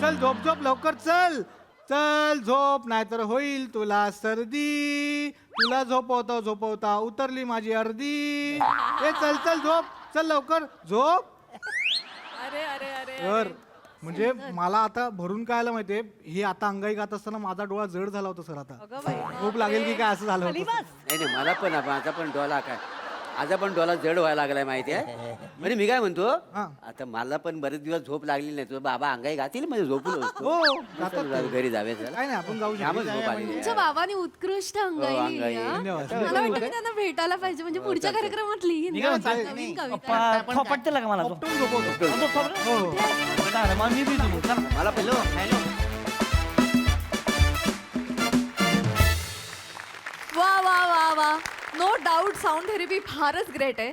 चल झोप झोप लवकर चल, चल झोप नाहीतर होईल तुला सर्दी, तुला झोपवता झोपवता उतरली माझी अर्धी, ए चल चल झोप, चल लवकर झोप. अरे अरे अरे तर म्हणजे मला आता भरून काय आलं माहितीये, हे आता अंगाई गात असताना माझा डोळा जड झाला होता सर. आता झोप लागेल की काय असं झालं होतं सर. नाही नाही, मला पण माझा पण डोला काय, माझा पण डोला जड व्हायला लागलाय माहिती आहे. म्हणजे मी काय म्हणतो, आता मला पण बरेच दिवस झोप लागली नाही. तुझा बाबा अंगाई गातील म्हणजे झोपून हो गातात ते. घरी जावे चला. काय नाही, आपण जाऊ त्यामुळे शकतो. झोप आली नाही. तुमच्या बाबांनी उत्कृष्ट अंगाई लिहिली, अंगाई. हा. धन्यवाद. मला वाटतं की त्यांना भेटायला पाहिजे, म्हणजे पुढच्या कार्यक्रमात लिहीन मी काय म्हणतो, नवीन कविता. थोपटते का मला तो? पटकन झोपवतो. हो. चालेल, मग मी बी झोपू. चला. मला पहिलं हॅलो वा वा वा वा. नो डाऊट साऊंड थेरपी फारच ग्रेट आहे.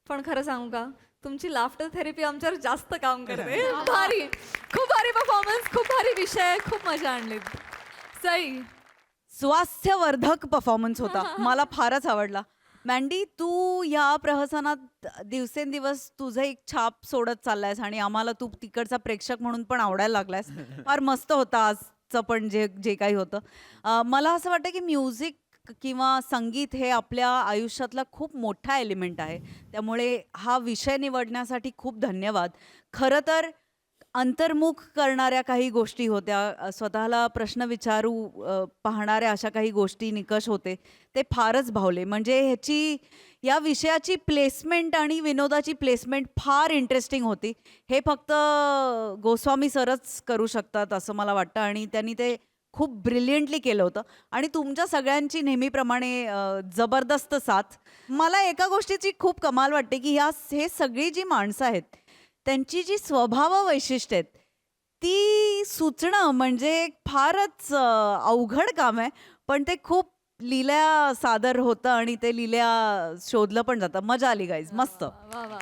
पण खरं सांगू का, तुमची लाफ्टर थेरपी आमच्यावर जास्त काम करते. भारी, खूप भारी परफॉर्मन्स, खूप भारी विषय, खूप मजा आणली. सई, स्वास्थ्यवर्धक परफॉर्मन्स होता. मला फारच आवडला. मँडी, तू या प्रहसनात दिवसेंदिवस तुझं एक छाप सोडत चाललायस आणि आम्हाला तू तिकडचा प्रेक्षक म्हणून पण आवडायला लागलायस. फार मस्त होतं आजचं पण जे काही होतं. मला असं वाटतं की म्युझिक किंवा संगीत हे आपल्या आयुष्यातला खूप मोठा एलिमेंट आहे. त्यामुळे हा विषय निवडण्यासाठी खूप धन्यवाद. खरं तर अंतर्मुख करणाऱ्या काही गोष्टी होत्या, स्वतःला प्रश्न विचारू पाहणाऱ्या अशा काही गोष्टी, निकष होते, ते फारच भावले. म्हणजे या विषयाची प्लेसमेंट आणि विनोदाची प्लेसमेंट फार इंटरेस्टिंग होती. हे फक्त गोस्वामी सरच करू शकतात असं मला वाटतं आणि त्यांनी ते खूप ब्रिलियंटली केलं होतं. आणि तुमच्या सगळ्यांची नेहमीप्रमाणे जबरदस्त साथ. मला एका गोष्टीची खूप कमाल वाटते की हे सगळी जी माणसं आहेत त्यांची जी स्वभाव वैशिष्ट्य आहेत ती सुचणं म्हणजे एक फारच अवघड काम आहे, पण ते खूप लिल्या सादर होतं आणि ते लिल्या शोधलं पण जातं. मजा आली गाईज, मस्त. वा वा.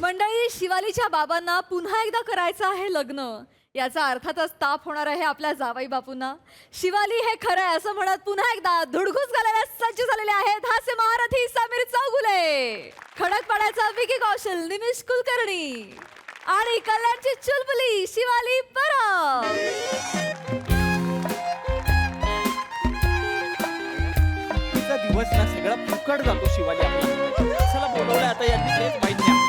मंडळी, शिवालीच्या बाबांना पुन्हा एकदा करायचं आहे लग्न. याचा अर्थातच ताप होणार आहे आपल्या जावई बापूंना. शिवाली हे खरं आहे असं म्हणत पुन्हा एकदा धुडघूस घालायला सज्ज झालेले आहेत हास्य महारथी समीर चौगुले, खडकपाड्याचा विकी कौशल निमिष कुलकर्णी आणि कल्याणची चुलबुली शिवाली परब. तिचा दिवस ना सगळा फुकट जातो शिवाली आपल्याला. कशाला बोलवलंय आता यांनी तेच माहित नाही आपल्याला.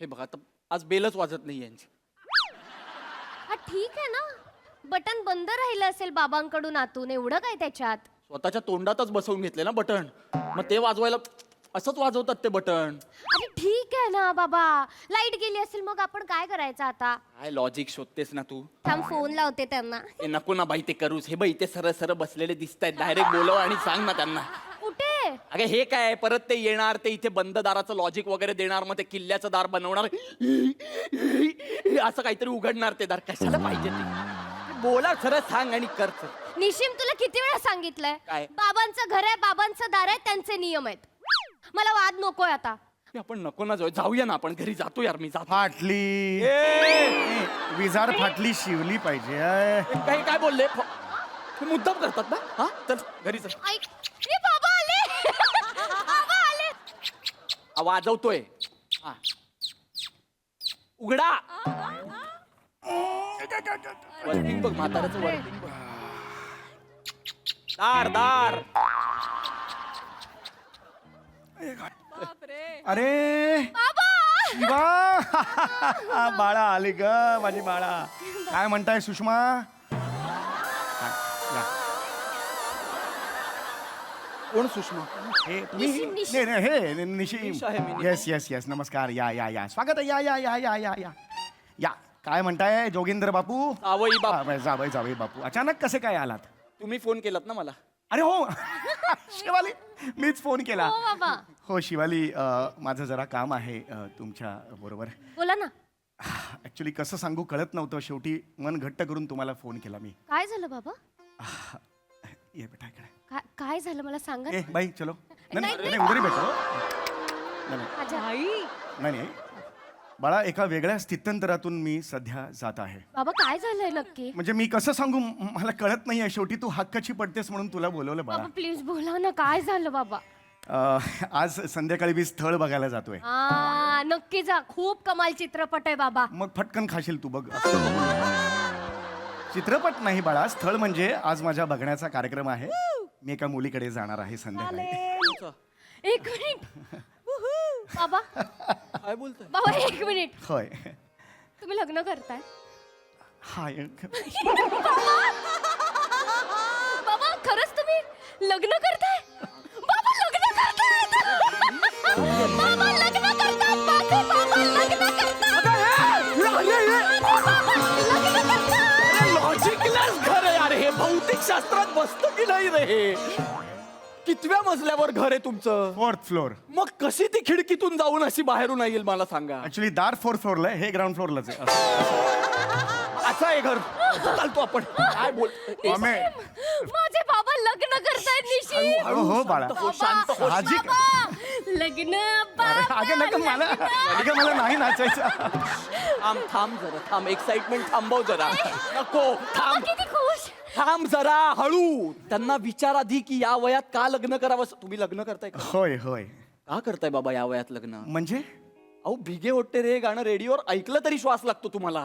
हे बघा आता आज बेलच वाजत नाही यांची. हा ठीक आहे ना, बटन बंद राहिलं असेल बाबांकडून आतून, एवढं काय त्याच्यात. स्वतःच्या तोंडातच बसवून घेतले ना बटन, मग ते वाजवायला असंच वाजवतात ते बटन. अरे ठीक आहे ना बाबा, लाईट गेली असेल मग आपण काय करायचं आता. काय लॉजिक शोधतेस ना तू. थांब फोन लावते त्यांना. हे नको ना बाई ते करूस. हे बाई इथे सरळ सरळ बसलेले दिसत आहेत, डायरेक्ट बोलव आणि सांग ना त्यांना. कुठे. अगे हे काय, परत ते येणार, ते इथे बंद दाराचं लॉजिक वगैरे देणार, मग ते किल्ल्याचं दार बनवणार, असं काहीतरी उघडणार ते दार. कशाला पाहिजे ते. बोला सरळ सांग आणि कर. निशिम तुला किती वेळा सांगितलंय, काय? बाबांचं घर आहे, बाबांचं दार आहे, त्यांचे नियम आहेत. मला वाद नकोय आता. हे आपण नको ना जाऊया ना, आपण घरी जातो यार. मी जातो. फाटली ए, विजार फाटली शिवली पाहिजे. काही काय बोलले, हे मुद्दाम करतात ना. हा चल घरी चल. ऐक, ए, बाबा आले. बाबा आले. वाजवतोय. हा. उघडा. वर्किंग बघ, म्हाताऱ्याचं वर्किंग बघ. दार दार. अरे शिवा, बाळा आली ग माझी बाळा. काय म्हणताय सुषमा. या. कोण सुषमा. हे तुम्ही निशिम. नाही, हे निशिम. निश आहे मी. येस येस येस, नमस्कार. या या या, स्वागत आहे. या या या या या या या. काय म्हणताय जोगेंद्र बापू. जावई बाप. जावई जावई बापू, अचानक कसे काय आलात. तुम्ही फोन केलात ना मला. अरे हो शिवाली, मीच फोन केला. हो बाबा, हो शिवाली, माझं जरा काम आहे तुमच्या बरोबर. बोला ना. ऍक्च्युली कसं सांगू कळत नव्हतं, शेवटी मन घट्ट करून तुम्हाला फोन केला मी. काय झालं बाबा. ये बेटा इकडे. काय झालं मला सांगा. ए बाई चलो. नाही नाही, नाही, उधर ही बैठो. नाही नाही नाही बाळा, एका वेगळ्या स्थित्यंतरातून मी सध्या जात आहे. बाबा काय झालंय नक्की. म्हणजे मी कसं सांगू, मला कळत नाहीये. शेवटी तू हक्काची पडतेस म्हणून तुला बोलवलं बाळा. बाबा प्लीज बोला ना, काय झालं बाबा. आज संध्याकाळी मी स्थळ बघायला जातोय. नक्की जा, खूप कमाल चित्रपट आहे बाबा. मग फटकन खाशील तू बघ. चित्रपट नाही बाळा, स्थळ म्हणजे आज माझ्या बघण्याचा कार्यक्रम आहे. मी एका मुलीकडे जाणार आहे संध्याकाळी. एक मिनिट बाबा. काय बोलतोय. बाबा एक मिनिट. होय. तुम्ही लग्न करताय. हाय. बाबा खरंच तुम्ही लग्न करताय. बाबा लग्न करताय. बाबा लग्न करताय. माझे बाबा लग्न करताय. लॉजिकलेस घर आहे यार हे. भौतिक शास्त्रात बसतं की नाही रे हे. कितव्या मजल्यावर घर आहे तुमचं. 4th floor. मग कशी ती खिडकीतून जाऊन अशी बाहेरून येईल मला सांगा. ऍक्च्युली दार 4th फ्लोअरला आहे, हे ग्राउंड फ्लोअरलाच आहे. असं आहे घर. चालतो आपण. काय बोल. माझे बाबा लग्न करतायत. निशिम हो हो बाळा, शांत हो. साहजिक. लग्न. अगं नका मला, अगं मला नाही नाचायचं. थांब जरा थांब. एक्साइटमेंट थांबव जरा. नको थांब. किती खुश. थांब जरा हळू. त्यांना विचार आधी की या वयात का लग्न करावं. तुम्ही लग्न करताय का. होय होय. का करताय बाबा या वयात लग्न. म्हणजे अहो भिगे ओटते रे गाणं रेडिओवर ऐकलं तरी श्वास लागतो तुम्हाला.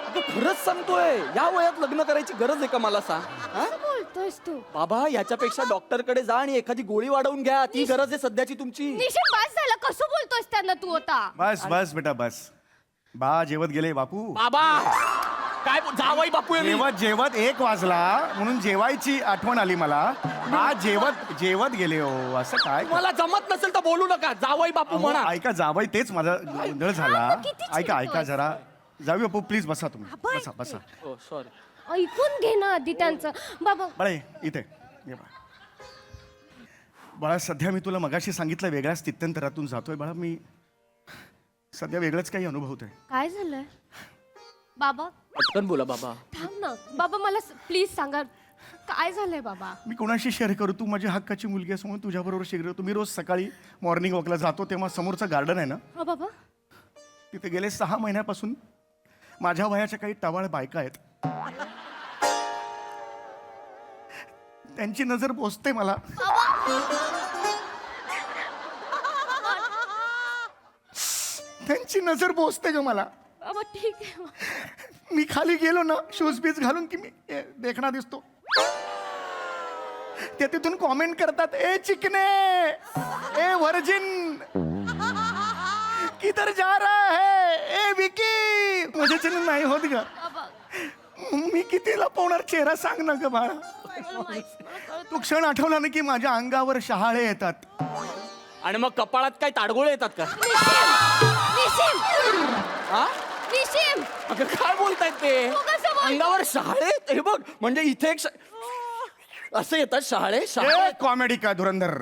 अगं खरंच सांगतोय, या वयात लग्न करायची गरज आहे का मला सांग. हा? बोलतोयस तू. बाबा याच्यापेक्षा डॉक्टरकडे जा आणि एखादी गोळी वाढवून घ्या. ती गरज आहे सध्याची तुमची. निशिम बस झालं. कसं बोलतोयस त्यांना तू आता. बस बस बेटा बस. बा जेवत गेले बापू. बाबा काय जावई बापू आहे मी. जेवत जेवत 1 वाजला म्हणून जेवायची आठवण आली मला. बा जेवत जेवत गेले हो. असं काय. मला जमत नसेल तर बोलू नका. जावई बापू अहो, म्हणा. ऐका जावई, तेच माझा गोंधळ झाला. किती ऐका ऐका चिडतोस? जरा जाऊ बापू प्लीज बसा तुम्ही बसा बसा हो सॉरी. ऐकून घे ना आधी त्यांचं. बाबा बाळे इथे ये बाळा. बाळा सध्या मी तुला मगाशी सांगितलं वेगळ्या स्थित्यंतरातून जातोय बाळा मी. सध्या वेगळंच काही अनुभवतोय. काय झालंय बाबा? पटकन बोला बाबा. थांब ना बाबा, मला प्लीज सांगा काय झालंय बाबा. मी कोणाशी शेअर करू? तू माझी हक्काची मुलगी असं म्हणून तुझ्याबरोबर शेअर करतो. तुम्ही रोज सकाळी मॉर्निंग वॉकला जातो तेव्हा समोरचं गार्डन आहे ना, हा बाबा. तिथे गेले 6 महिन्यापासून माझ्या वयाच्या काही टवाळ बायका आहेत. त्यांची नजर पोचते मला. त्यांची नजर पोचते ग मला. बाबा ठीक आहे. मी खाली गेलो ना शूज बीज घालून की मी देखणा दिसतो. ते तिथून कॉमेंट करतात, ए चिकने, ए व्हर्जिन, किधर जा रहा है, ए विकी. माझ्याच्याने नाही होत ग. मी किती लपवणार चेहरा सांग ना ग बाळा. तू क्षण आठवला ना की माझ्या अंगावर शहाळे येतात. आणि मग कपाळात काय ताडगोळे येतात का? हा? अगं काय बोलतायत ते? अंगावर शहाळे? हे बघ म्हणजे इथे एक असं येतात शहाळे. शहाळे कॉमेडी का धुरंधर.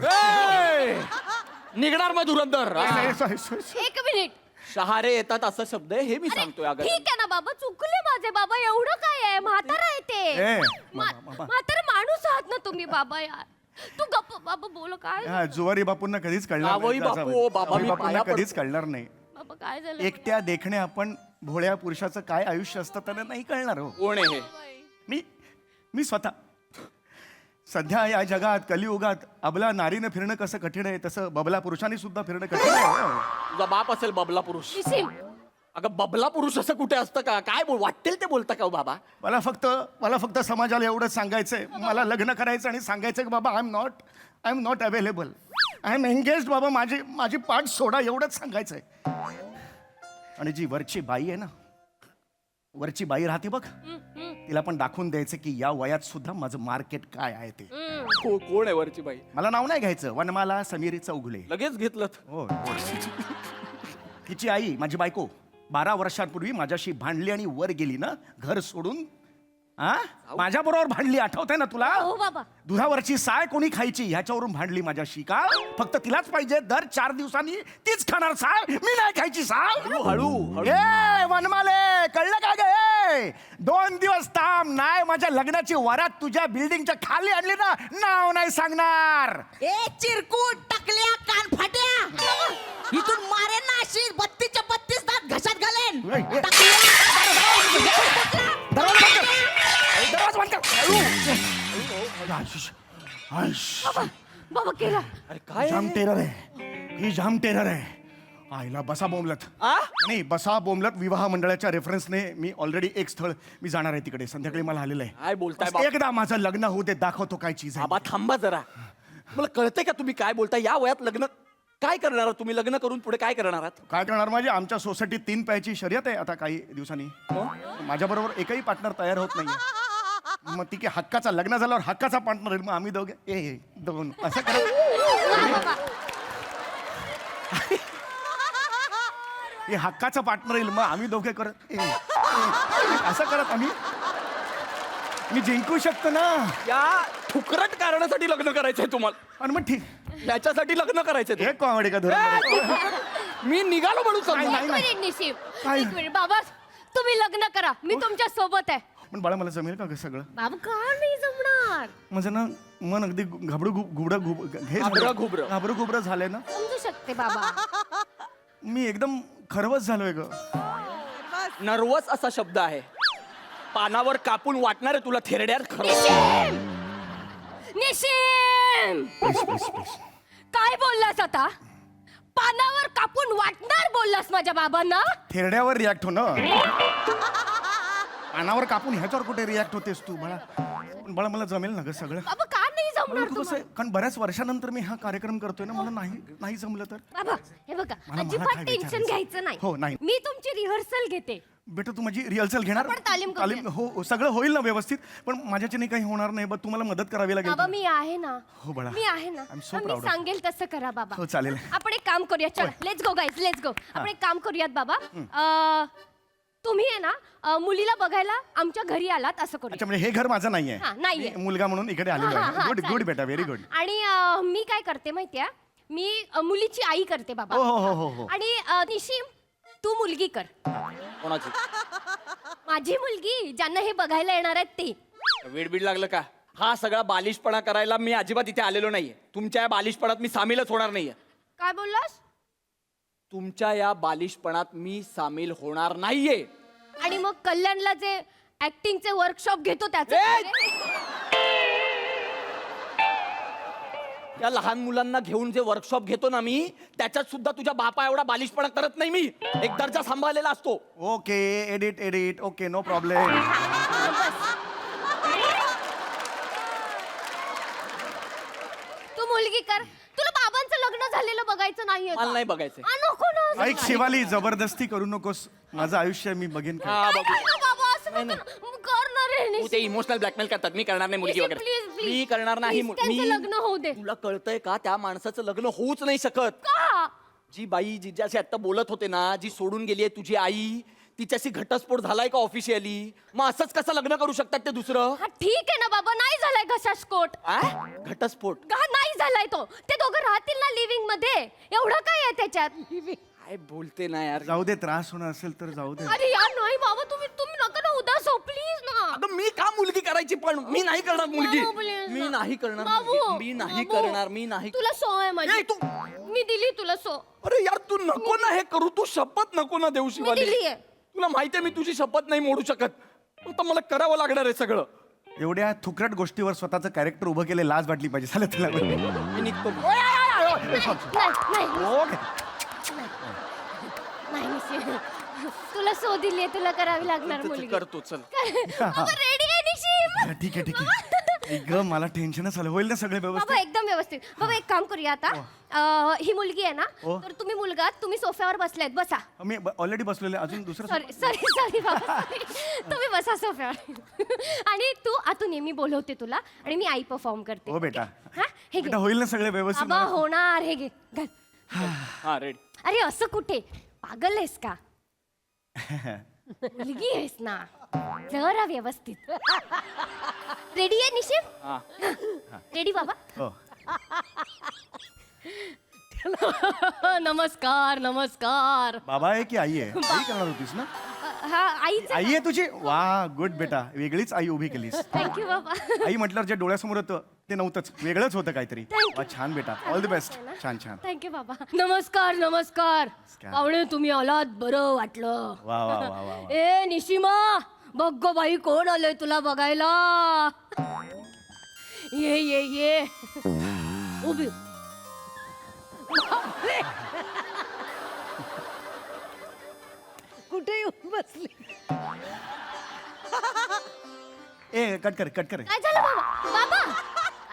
निघणार मग धुरंधर. एक मिनिट. शहारे येतात असा शब्द आहे हे मी सांगतोय. अगं ठीक आहे ना बाबा, चुकले माझे बाबा. एवढं काय आहे, म्हातारा आहे ते. म्हातारा माणूस आहात ना तुम्ही बाबा. यार तू गप्प बाबा बोल. काय हा, जुवारी बापूंना कधीच कळणार जावई नाही. बापू, ओ बाबा, मी बापूंना पाया कधीच कळणार नाही. बाबा काय झालं? एकट्या देखणे आपण भोळ्या पुरुषाचं काय आयुष्य असतं त्यांना नाही कळणार हो. कोण आहे हे? मी स्वतः सध्या या जगात कलियुगात अबला नारीनं फिरणं कसं कठीण आहे तसं बबला पुरुषांनी सुद्धा फिरणं कठीण आहे. तुझा बाप असेल बबला पुरुष. निसीम, अगं बबला पुरुष असं कुठे असतं का? काय वाटेल ते बोलता का हो बाबा? मला फक्त समाजाला एवढंच सांगायचंय. मला लग्न करायचं आणि सांगायचं की बाबा I am not available. I M engage बाबा. माझी पाठ सोडा एवढंच सांगायचंय. आणि जी वरची बाई आहे ना, वरची बाई राहते बघ, तिला पण दाखवून द्यायचं की या वयात सुद्धा माझं मार्केट काय आहे ते. कोण आहे वरची बाई? मला नाव नाही घ्यायचं. वनमाला समीरी चौगुले. लगेच घेतलं. हो. तिची आई माझी बायको 12 वर्षांपूर्वी माझ्याशी भांडली आणि वर गेली ना घर सोडून. माझ्या बरोबर भांडली, आठवतंय ना तुला? हो बाबा. दुधावरची साय कोणी खायची ह्याच्यावरून भांडली माझ्याशी. का? फक्त तिलाच पाहिजे. दर 4 दिवसांनी तीच खाणार साय, मी नाही खायची साय. हळू ए वनमाले, कळलं का गे? 2 दिवस थांब. नाही माझ्या लग्नाची वरात तुझ्या बिल्डिंगच्या खाली आणली ना, नाव नाही सांगणार. ए चिरकूट टाकल्या कान फाट्या, इथून मारेन ना अशी 32 दात घशात घालेन. बाबा केला. अरे काय जाम टेरर आहे ही, जाम टेरर आहे. आईला बसा बोंबलत. नाही बसा बोंबलत. विवाह मंडळाच्या रेफरन्सने मी ऑलरेडी एक स्थळ मी जाणार आहे तिकडे. संध्याकाळी मला आलेलं आहे. काय बोलताय बस बाबा? एकदा माझं लग्न होऊ दे, दाखवतो काय चीज आहे. बाबा थांबा जरा. मला कळतंय का तुम्ही काय बोलताय? या वयात लग्न काय करणार आहात तुम्ही? लग्न करून पुढे काय करणार आहात? काय करणार माझी? आमच्या सोसायटीत 3 पायाची शर्यत आहे आता काही दिवसांनी. माझ्या बरोबर एकही पार्टनर तयार होत नाहीये. मग ती की हक्काचा लग्न झाल्यावर हक्काचा पार्टनर येईल. मग आम्ही दोघे 2 असं करत हे हक्काचा पार्टनर येईल. मग आम्ही दोघे करत असं करत आम्ही मी जिंकू शकतो ना. या फुकरट कारणासाठी लग्न करायचंय तुम्हाला? आणि मग ठीक याच्यासाठी लग्न करायचंय? हे कॉमेडी का धरून? मी निघालो म्हणून समजा. नाही, एक नाही. मिनिट निसीम, काय? एक मिनिट बाबा. तुम्ही लग्न करा, मी तुमच्या सोबत आहे. पण बाळा मला जमेल का ग सगळं? बाबा का नाही जमणार? म्हणजे ना मन अगदी घाबरं घुबरं झालंय ना. समजू शकते बाबा. मी एकदम खरवस झालोय ग. नर्वस असा शब्द आहे. पानावर कापून वाटणार आहे तुला थेरड्यात. खरं निसीम, काय बोललास आता? पानावर कापून वाटणार बोललास माझ्या बाबांना? थेरड्यावर रिॲक्ट हो ना. पानावर कापून ह्याच्यावर कुठे रिॲक्ट होतेस तू बाळा? पण बाळा मला जमेल ना ग सगळं. बाबा का नाही जमणार कसं तुम्हाला? आहे, कारण बऱ्याच वर्षानंतर मी हा कार्यक्रम करतोय ना. मला नाही जमलं तर बाबा हे बघा, मला अजिबात काय टेन्शन विचारायचं? घ्यायचं हो, नाही. मी तुमची रिहर्सल घेते. बेटा तू माझी रिहर्सल घेणार? आपण तालीम करूया. हो सगळं होईल ना व्यवस्थित. पण माझ्याच्याने काही होणार नाही. बट तुम्हाला मदत करावी लागेल. बाबा मी आहे ना. हो बाळा. मी आहे ना. I'm so me proud of you. सांगेल तसं करा बाबा. हो चालेल. आपण एक काम करूया. चला let's go guys, let's go. आपण एक काम करूयात बाबा. तुम्ही आहे ना मुलीला बघायला आमच्या घरी आलात असं करू. अच्छा म्हणजे हे घर माझं नाहीये हा, नाहीये. मी मुलगा म्हणून इकडे आलेलो हा, आहे हा, गुड चालेल. गुड बेटा व्हेरी गुड. आणि मी काय करते माहितीये, मी मुलीची आई करते बाबा. हो, हो, हो, हो. आणि निशिम तू मुलगी कर. कोणाची माझी मुलगी ज्यांना हे बघायला येणार आहेत ते. वेडबीड लागलं का? हा सगळा बालिशपणा करायला मी अजिबात इथे आलेलो नाहीये. तुमच्या या बालिशपणात मी सामीलच होणार नाहीये. काय बोललास? तुमच्या या बालिशपणात मी सामील होणार नाहीये. आणि मग कल्याणला जे ऍक्टिंगचे वर्कशॉप घेतो त्याचं ए! काय रे? या लहान मुलांना घेऊन जे वर्कशॉप घेतो ना मी, त्याच्यात सुद्धा तुझ्या बापा एवढा बालिशपणा करत नाही मी. एक दर्जा सांभाळलेला असतो. Okay edit okay no problem. तू मुलगी कर. तुला बाबांचं लग्न झालेलं बघायचं नाहीये का? मला नाही बघायचंय. नको ना. ऐक शिवाली जबरदस्ती करू नकोस. माझं आयुष्य मी बघेन का. हा, काय बघू. करतो बाबा असं नको ना. कर ना रे तू निशिम. ते इमोशनल ब्लॅकमेल करतात. मी करणार नाही मुलगी निशिम, वगैरे. please, please. मी करणार नाही. Please, त्यांचं लग्न होऊ दे. तुला कळतंय का त्या माणसाचं लग्न होऊच नाही शकत. का? जी बाई जिच्याशी आता बोलत होते ना, जी सोडून गेली आहे तुझी आई, तिच्याशी घटस्फोट झालाय का ऑफिशियली? मग असंच कसं लग्न करू शकतात ते दुसरं? हा ठीक आहे ना बाबा, नाही झालाय घटस्फोट. आ? घटस्फोट का नाही झालाय तो? ते दोघं राहतील ना लिव्हिंग मध्ये. एवढं काय आहे त्याच्यात? काय बोलते ना यार. जाऊ दे त्रास होणार असेल तर जाऊ दे. अरे यार नाही बाबा, तुम्ही नका ना उदास हो प्लीज ना. अगं मी का मुलगी करायची? पण मी नाही करणार मुलगी. बाबू, please मी ना. नाही करणार बाबू, मुलगी. मी नाही बाबू, करणार. मी नाही. तुला सो आहे ए, माझी. तू मी दिली तुला सो. अरे यार तू नको ना हे करू. तू शपथ नको ना देऊ शिवाली. दिलीये. तुला माहितीये मी तुझी शपथ नाही मोडू शकत. आता मला करावं लागणार आहे सगळं. एवढ्या थुकरट गोष्टीवर स्वतःचं कॅरेक्टर उभं केले लाज वाटली पाहिजे. झालं तुला मी निघतो. नाही ओके नाही निशिम. तुला सो दिली तुला करावी लागणार मुलगी. करतो चल. रेडी आहे निशिम. ठीक आहे ठीक आहे. ग मला टेन्शनच आलं. होईल ना सगळे बाबा व्यवस्थित? एकदम व्यवस्थित. बाबा एक काम करूया आता. ही मुलगी आहे ना, हो. तर तुम्ही मुलगा तुम्ही सोफ्यावर बसलायत बसा. मी ऑलरेडी बसलेले अजून दुसरं सॉरी बाबा sorry. तुम्ही बसा सोफ्यावर. आणि तू आतून ये, मी बोलवते तुला आणि मी आई परफॉर्म करते. हो बेटा. हा हे घे. बेटा होईल ना सगळे व्यवस्थित? बाबा होणार. हे घे घाल. हा रेडी. अरे असं कुठे? पागल आहेस का? मुलगी आहेस ना, जरा व्यवस्थित. रेडी आहे निशिम? हा. रेडी बाबा? हो. नमस्कार नमस्कार. बाबा आहे की आई आहे? आई करणार होतीस ना? हा आईच. आई आहे तुझी? वा गुड बेटा. वेगळीच आई उभी केलीस. थँक्यू बाबा. आई म्हटल्यावर जे डोळ्यासमोर होतं ते नव्हतंच, वेगळंच होतं काहीतरी. Thank you. वा छान बेटा. All the best. छान छान. थँक्यू बाबा. नमस्कार नमस्कार. पाहुणे तुम्ही आलात, बरं वाटलं. वा वा वा वा वा. ए निशिमा, बघ गं बाई कोण आलंय तुला बघायला. ये ये ये. उभी. कुठे येऊन बसली? ए कट कर कट कर. काय झालं बाबा? बाबा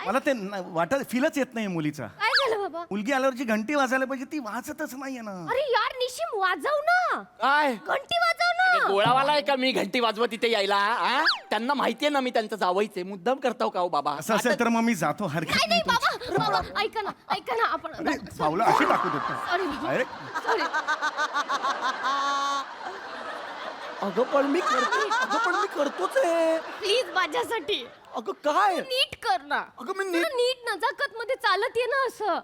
मला ते वाटत फीलच येत नाही मुलीचा. काय झालं बाबा? मुलगी आल्यावर जी घंटी वाजायला पाहिजे ती वाजतच नाहीये ना. अरे यार निशिम वाजव ना. काय घंटी वाजव ना. गोळावाला आहे का मी घंटी वाजवत इथे यायला? आ? त्यांना माहितीये ना मी त्यांचं जावईचे. मुद्दाम करताव का हो बाबा? असं असेल तर मग मी जातो. हरकत नाही नाही नाही तुमची. बाबा बाबा ऐका ना आपण. अरे पावलं अशी टाकू देतो. सॉरी बाबा. अरे सॉरी. अगं पण मी करतोच आहे. प्लीज माझ्यासाठी अगं काय? नीट कर ना. अगं मी तुला नीट नजाकत मध्ये चालत ये ना असं.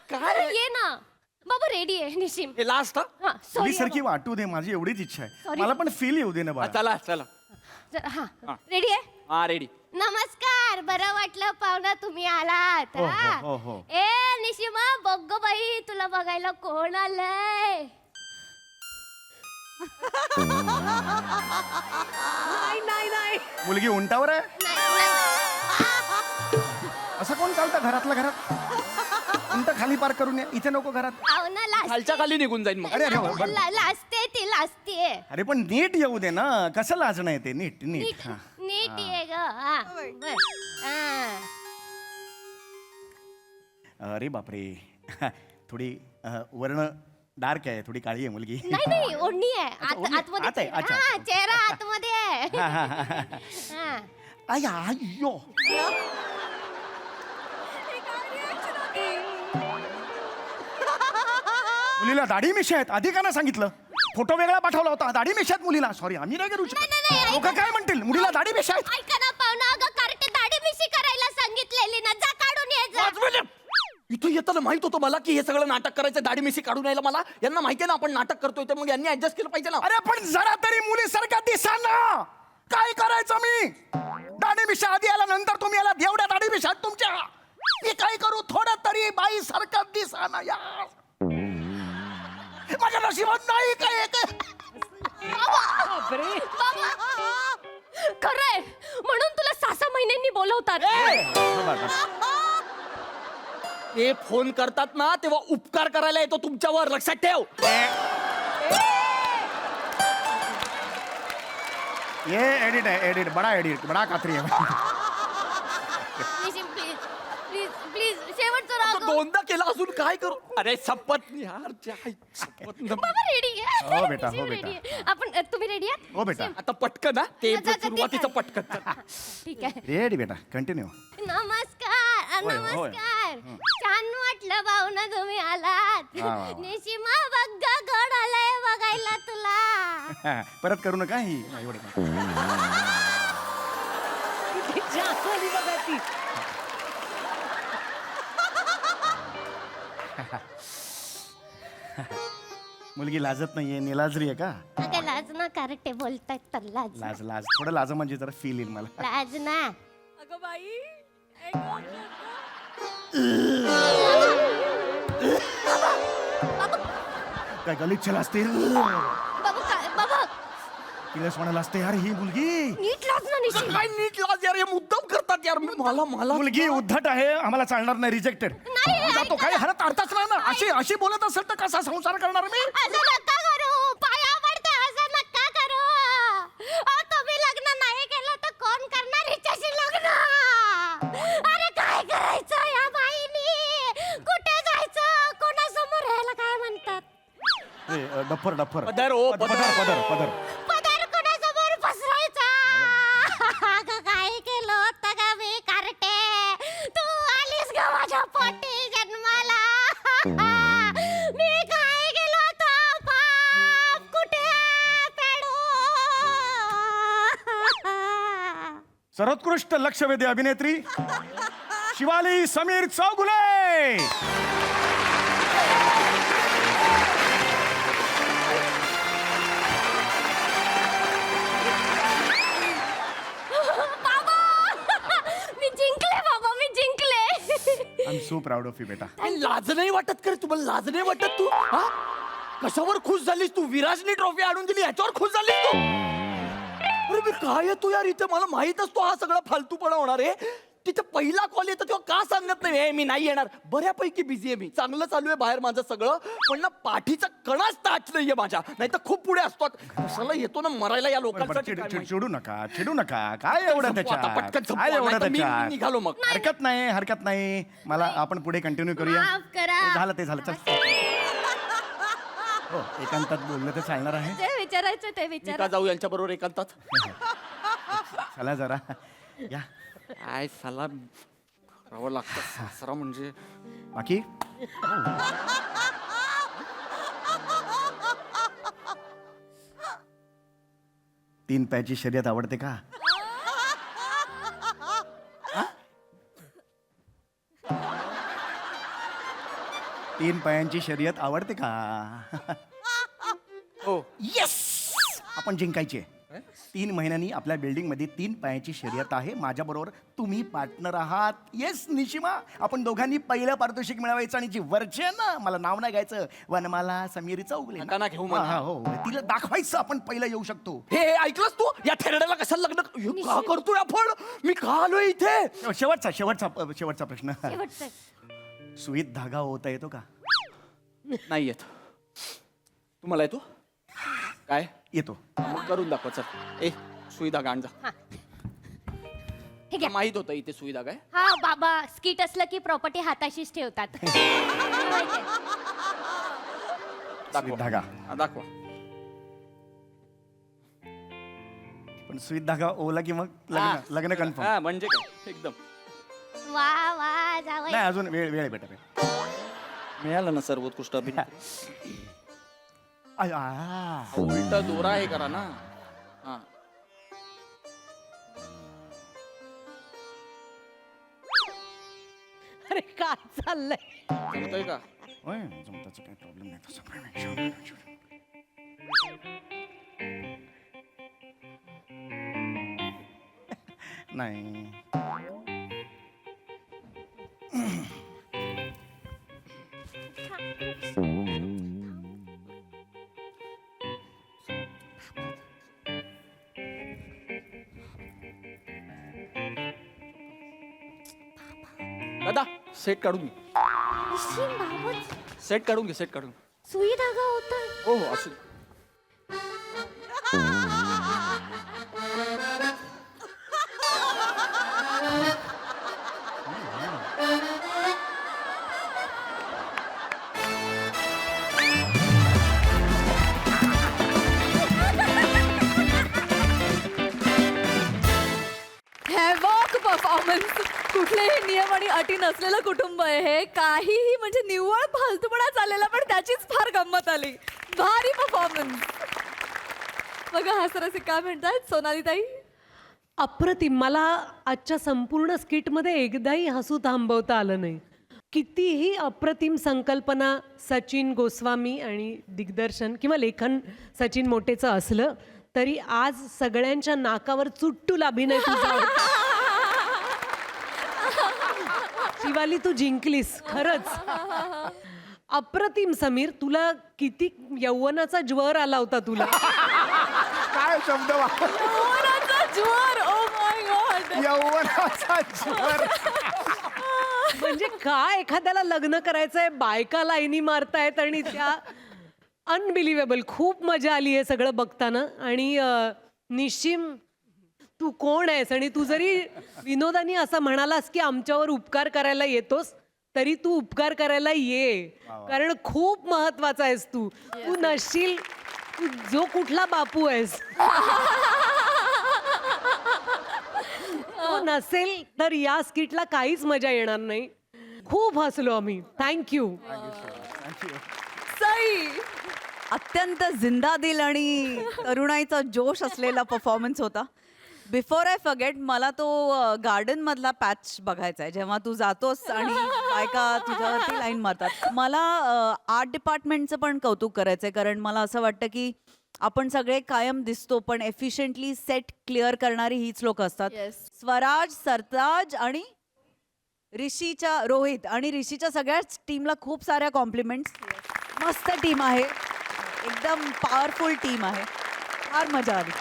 काय? अरे ये ना बाबा. रेडी आहे निशिम? हे लास्ट हा सॉरी सारखी वाटू दे. माझी एवढीच इच्छा आहे. Sorry. मला पण फील येऊ दे ना बाळा. चला चला. हा हा. रेडी आहे? हा रेडी. नमस्कार. बरं वाटलं पाहुणा तुम्ही आलात. हो, हा? हो, हो, हो. ए निशिमा बघ गं बाई तुला बघायला कोण आलंय. नाही मुलगी उंटावर आहे? नाही. असं कोण चालतं घरातल्या घरात? उंट खाली पार करून या. इथे नको घरात. पाहुणा खालच्या खाली निघून जाईन मग. अरे अरे बरं. लाजते ती लाजते. अरे पण नीट येऊ दे ना. कसं लाजणं येते? नीट नीट. नीट हा. नीट ये ग. हा बर. हा. अरे बापरे. थोडी वर्ण डार्क आहे. थोडी काळी आहे मुलगी. नाही ओढणी आहे. ओढणी? आत आतमध्ये. आहे, अच्छा. हा चेहरा आतमध्ये आहे. हा, हा, हा, हा. हा. आय, आय्यो. मुलीला दाढी मिशी आहेत. आधी का ना सांगितलं? फोटो वेगळा पाठवला होता दाढी मिशात मुलीला. सॉरी आम्ही नाही करू शकत. लोक काय म्हणतील मुलीला दाढी मिशा आहेत. ऐका ना पाहुणा, अगं कार्टे दाढी मिशी करायला सांगितलेली ना, जा काढून ये जा. 5 मिनिट. इथं येताना माहित होतं मला की हे सगळं नाटक करायचं, दाढी मिशी काढून यायला. मला यांना माहिती आहे ना आपण नाटक करतोय, तर मग यांनी ऍडजस्ट केलं पाहिजे ना. अरे पण जरा तरी मुलीसारखा दिसा ना. काय करायचं मी? दाढी मिशा आधी आला, नंतर तुम्ही आला. एवढ्या दाढी मिशा तुमच्या. मी काय करू? थोडं तरी बाई सारखा दिसा ना यार. माझ्या नशिबात नाही काय खरंय, म्हणून तुला 6 महिन्यांनी बोलवतात. ते फोन करतात ना तेव्हा उपकार करायला येतो तुमच्यावर, लक्षात ठेव. ये एडिट है, एडिट बड़ा एडिट, बड़ा कात्री है. प्लीज प्लीज शेवटचं राग. दोनदा केला, अजून काय करू? अरे शपथ यार, शपथ. बाबा रेडी आहे. हो बेटा, हो ready बेटा. आहे. आपण तुम्ही रेडी आहात? हो बेटा. आता पटकन ना ते जा, जा, ठीक सुरुवातीचं आहे. पटकन. ठीक आहे. रेडी बेटा, कंटिन्यू. नमस्कार होय, होय. नमस्कार. छान वाटलं भाऊना तुम्ही आलात. वा, वा, वा. निशिमा बघ गड आलाय बघायला तुला. परत करू नका ही एवढं. मुलगी लाजत नाहीये, निलाजरी आहे का? अगं लाज ना कार्टे बोलतायत तर लाज. लाज लाज थोडं लाज म्हणजे जरा फील येईल मला. लाज ना. अगं बाई काय गलिच्छ असते. बाबा काय बाबा तिला म्हणायला असते यार ही मुलगी. नीट लाज ना निशी. काय नीट लाज यार, हे मुद्दाम करतात यार. मला मला मुलगी उद्धट आहे, आम्हाला चालणार नाही, रिजेक्टेड. नाही, जातो काय हरत अर्थच नाही ना. अशी अशी बोलत असेल तर कसा संसार करणार मी? असं नका करू, पाया पडते, असं नका करू. तुम्ही लग्न नाही केलं तर कोण करणार हिच्याशी लग्न? अरे काय करायचं या बाईनी? कुठे जायचं? कोणासमोर यायला काय म्हणतात? डफर डफर पदर, ओ, पदर पदर. पदर पदर. पदर कोणासमोर पसरायचा? अगं काय केलं होतं का मी कार्टे? तू आलीस ग माझ्या पोटी जन्माला. मी काय केलं होतं पाप? कुठे पेडू? सर्वोत्कृष्ट लक्षवेधी अभिनेत्री शिवाली समीर चौगुले. बाबा मी जिंकले बाबा, मी जिंकले. I am so proud of you बेटा. लाज नाही वाटत करे तुम्हाला? लाज नाही वाटत तू? हा? कशावर खुश झालीस तू? विराजनी ट्रॉफी आणून दिली याच्यावर खुश झालीस तू? अरे मी काय येतो यार इथे, मला माहित असतो हा सगळा फालतूपणा होणार आहे. तिथे पहिला कॉल येतो तेव्हा का सांगत नाही? हे मी नाही येणार. बऱ्यापैकी बिझी आहे मी, चांगलं चालू आहे बाहेर माझं सगळं, पण ना पाठीचा कणाच ताट नाहीये माझ्या, नाही तर खूप पुढे असतो. कशाला येतो ना मरायला या लोकांसाठी. काय माहिती. चिडू नका, चिडू नका. काय एवढं संपवा आता, त्याच्यात? पटकन संपवा, काय एवढं नाहीतर मी त्याच्यात? निघालो मग. हरकत नाही, हरकत नाही. मला आपण पुढे कंटिन्यू करूया. माफ करा. ते झालं चल. हो एकांतात बोललं तर चालणार आहे. जे विचारायचं ते मी विचार. का जाऊ यांच्या बरोबर एकांतात? चला जरा या. काय साला करावं लागतं सासरा म्हणजे. बाकी तीन पायाची शर्यत आवडते का? तीन पायांची शर्यत आवडते का? हो. येस आपण जिंकायचे. 3 महिन्यांनी आपल्या बिल्डिंग मध्ये 3 पायाची शर्यत आहे. माझ्या बरोबर तुम्ही पार्टनर आहात. येस निशिमा, आपण दोघांनी पहिलं पारितोषिक मिळवायचं आणि जी वरची आहे ना, मला नाव नाही घ्यायचं, वनमाला समीर चौगुले. नका ना घेऊ मला. हा, हो तिला दाखवायचं आपण पहिलं येऊ शकतो. हे ऐकलंस तू? या थेरड्याला कशाला लग्न हे का करतोय आपण? मी का आलोय इथे? शेवटचा प्रश्न. शेवटचं. सुईत धागा होता येतो का? नाही येत. तुम्हाला येतो? काय येतो. मग करून दाखवा चल. ए सुई धागा आण जा. हे घ्या. माहित होतं इथे सुई धागा आहे. हा बाबा, स्किट असलं की प्रॉपर्टी हाताशीच ठेवतात. दाखवा धागा. हा, दाखवा. पण सुईत धागा ओला की मग लग्न कन्फर्म. हा म्हणजे काय एकदम. वा वा जावई. नाही अजून वेळ आहे बेटा. मिळालं ना सर्वोत्कृष्ट अभिनेत्री. उलटा दोरा हे करा ना. हा. अरे काय चाललंय? जमतंय का? होय, जमताचं काही प्रॉब्लेम नाही तसं काही नाही. नाही. दादा सेट काढून घे. सेट काढून घे, सेट काढून. सुई धागा होता. हो हो असू. Havoc performance. कुठलेही नियम आणि अटी नसलेलं कुटुंब आहे हे. काहीही म्हणजे निव्वळ फालतूपणा चाललेला, पण त्याचीच फार गंमत आली. भारी परफॉर्मन्स. बघा हसरसे काय म्हणतात सोनाली ताई. अप्रतिम. मला आजच्या संपूर्ण स्किटमध्ये एकदाही हसू थांबवता आलं नाही. कितीही अप्रतिम संकल्पना सचिन गोस्वामी आणि दिग्दर्शन किंवा लेखन सचिन मोटेचं असलं तरी आज सगळ्यांच्या नाकावर चुट्टूल अभिनय तुझा होता. शिवाली तू जिंकलीस खरंच. अप्रतिम. समीर, तुला किती यौवनाचा ज्वर आला होता तुला. काय शब्द यौवनाचा ज्वर. Oh my God. यौवनाचा ज्वर. म्हणजे काय एखाद्याला लग्न करायचंय, बायका लाईनी मारतायत आणि त्या अनबिलिव्हेबल. खूप मजा आली आहे सगळं बघताना. आणि निशिम, तू कोण आहेस? आणि तू जरी विनोदानी असं म्हणालास की आमच्यावर उपकार करायला येतोस, तरी तू उपकार करायला ये, कारण खूप महत्वाचा आहेस तू. तू नसशील, तू जो कुठला बापू आहेस तो नसेल तर या स्किटला काहीच मजा येणार नाही. खूप हसलो आम्ही. थँक्यू. सई. अत्यंत जिंदादिल आणि तरुणाईचा जोश असलेला परफॉर्मन्स होता. बिफोर आय फॉरगेट, मला तो गार्डन मधला पॅच बघायचा आहे, जेव्हा तू जातोस आणि बायका तुझ्यावरती लाईन मारतात. मला आर्ट डिपार्टमेंटचं पण कौतुक करायचंय, कारण मला असं वाटतं की आपण सगळे कायम दिसतो पण एफिशियंटली सेट क्लिअर करणारी हीच लोक असतात. स्वराज, सरताज आणि रोहित आणि ऋषीच्या सगळ्याच टीमला खूप साऱ्या कॉम्प्लिमेंट्स. मस्त टीम आहे, एकदम पॉवरफुल टीम आहे. फार मजा आली.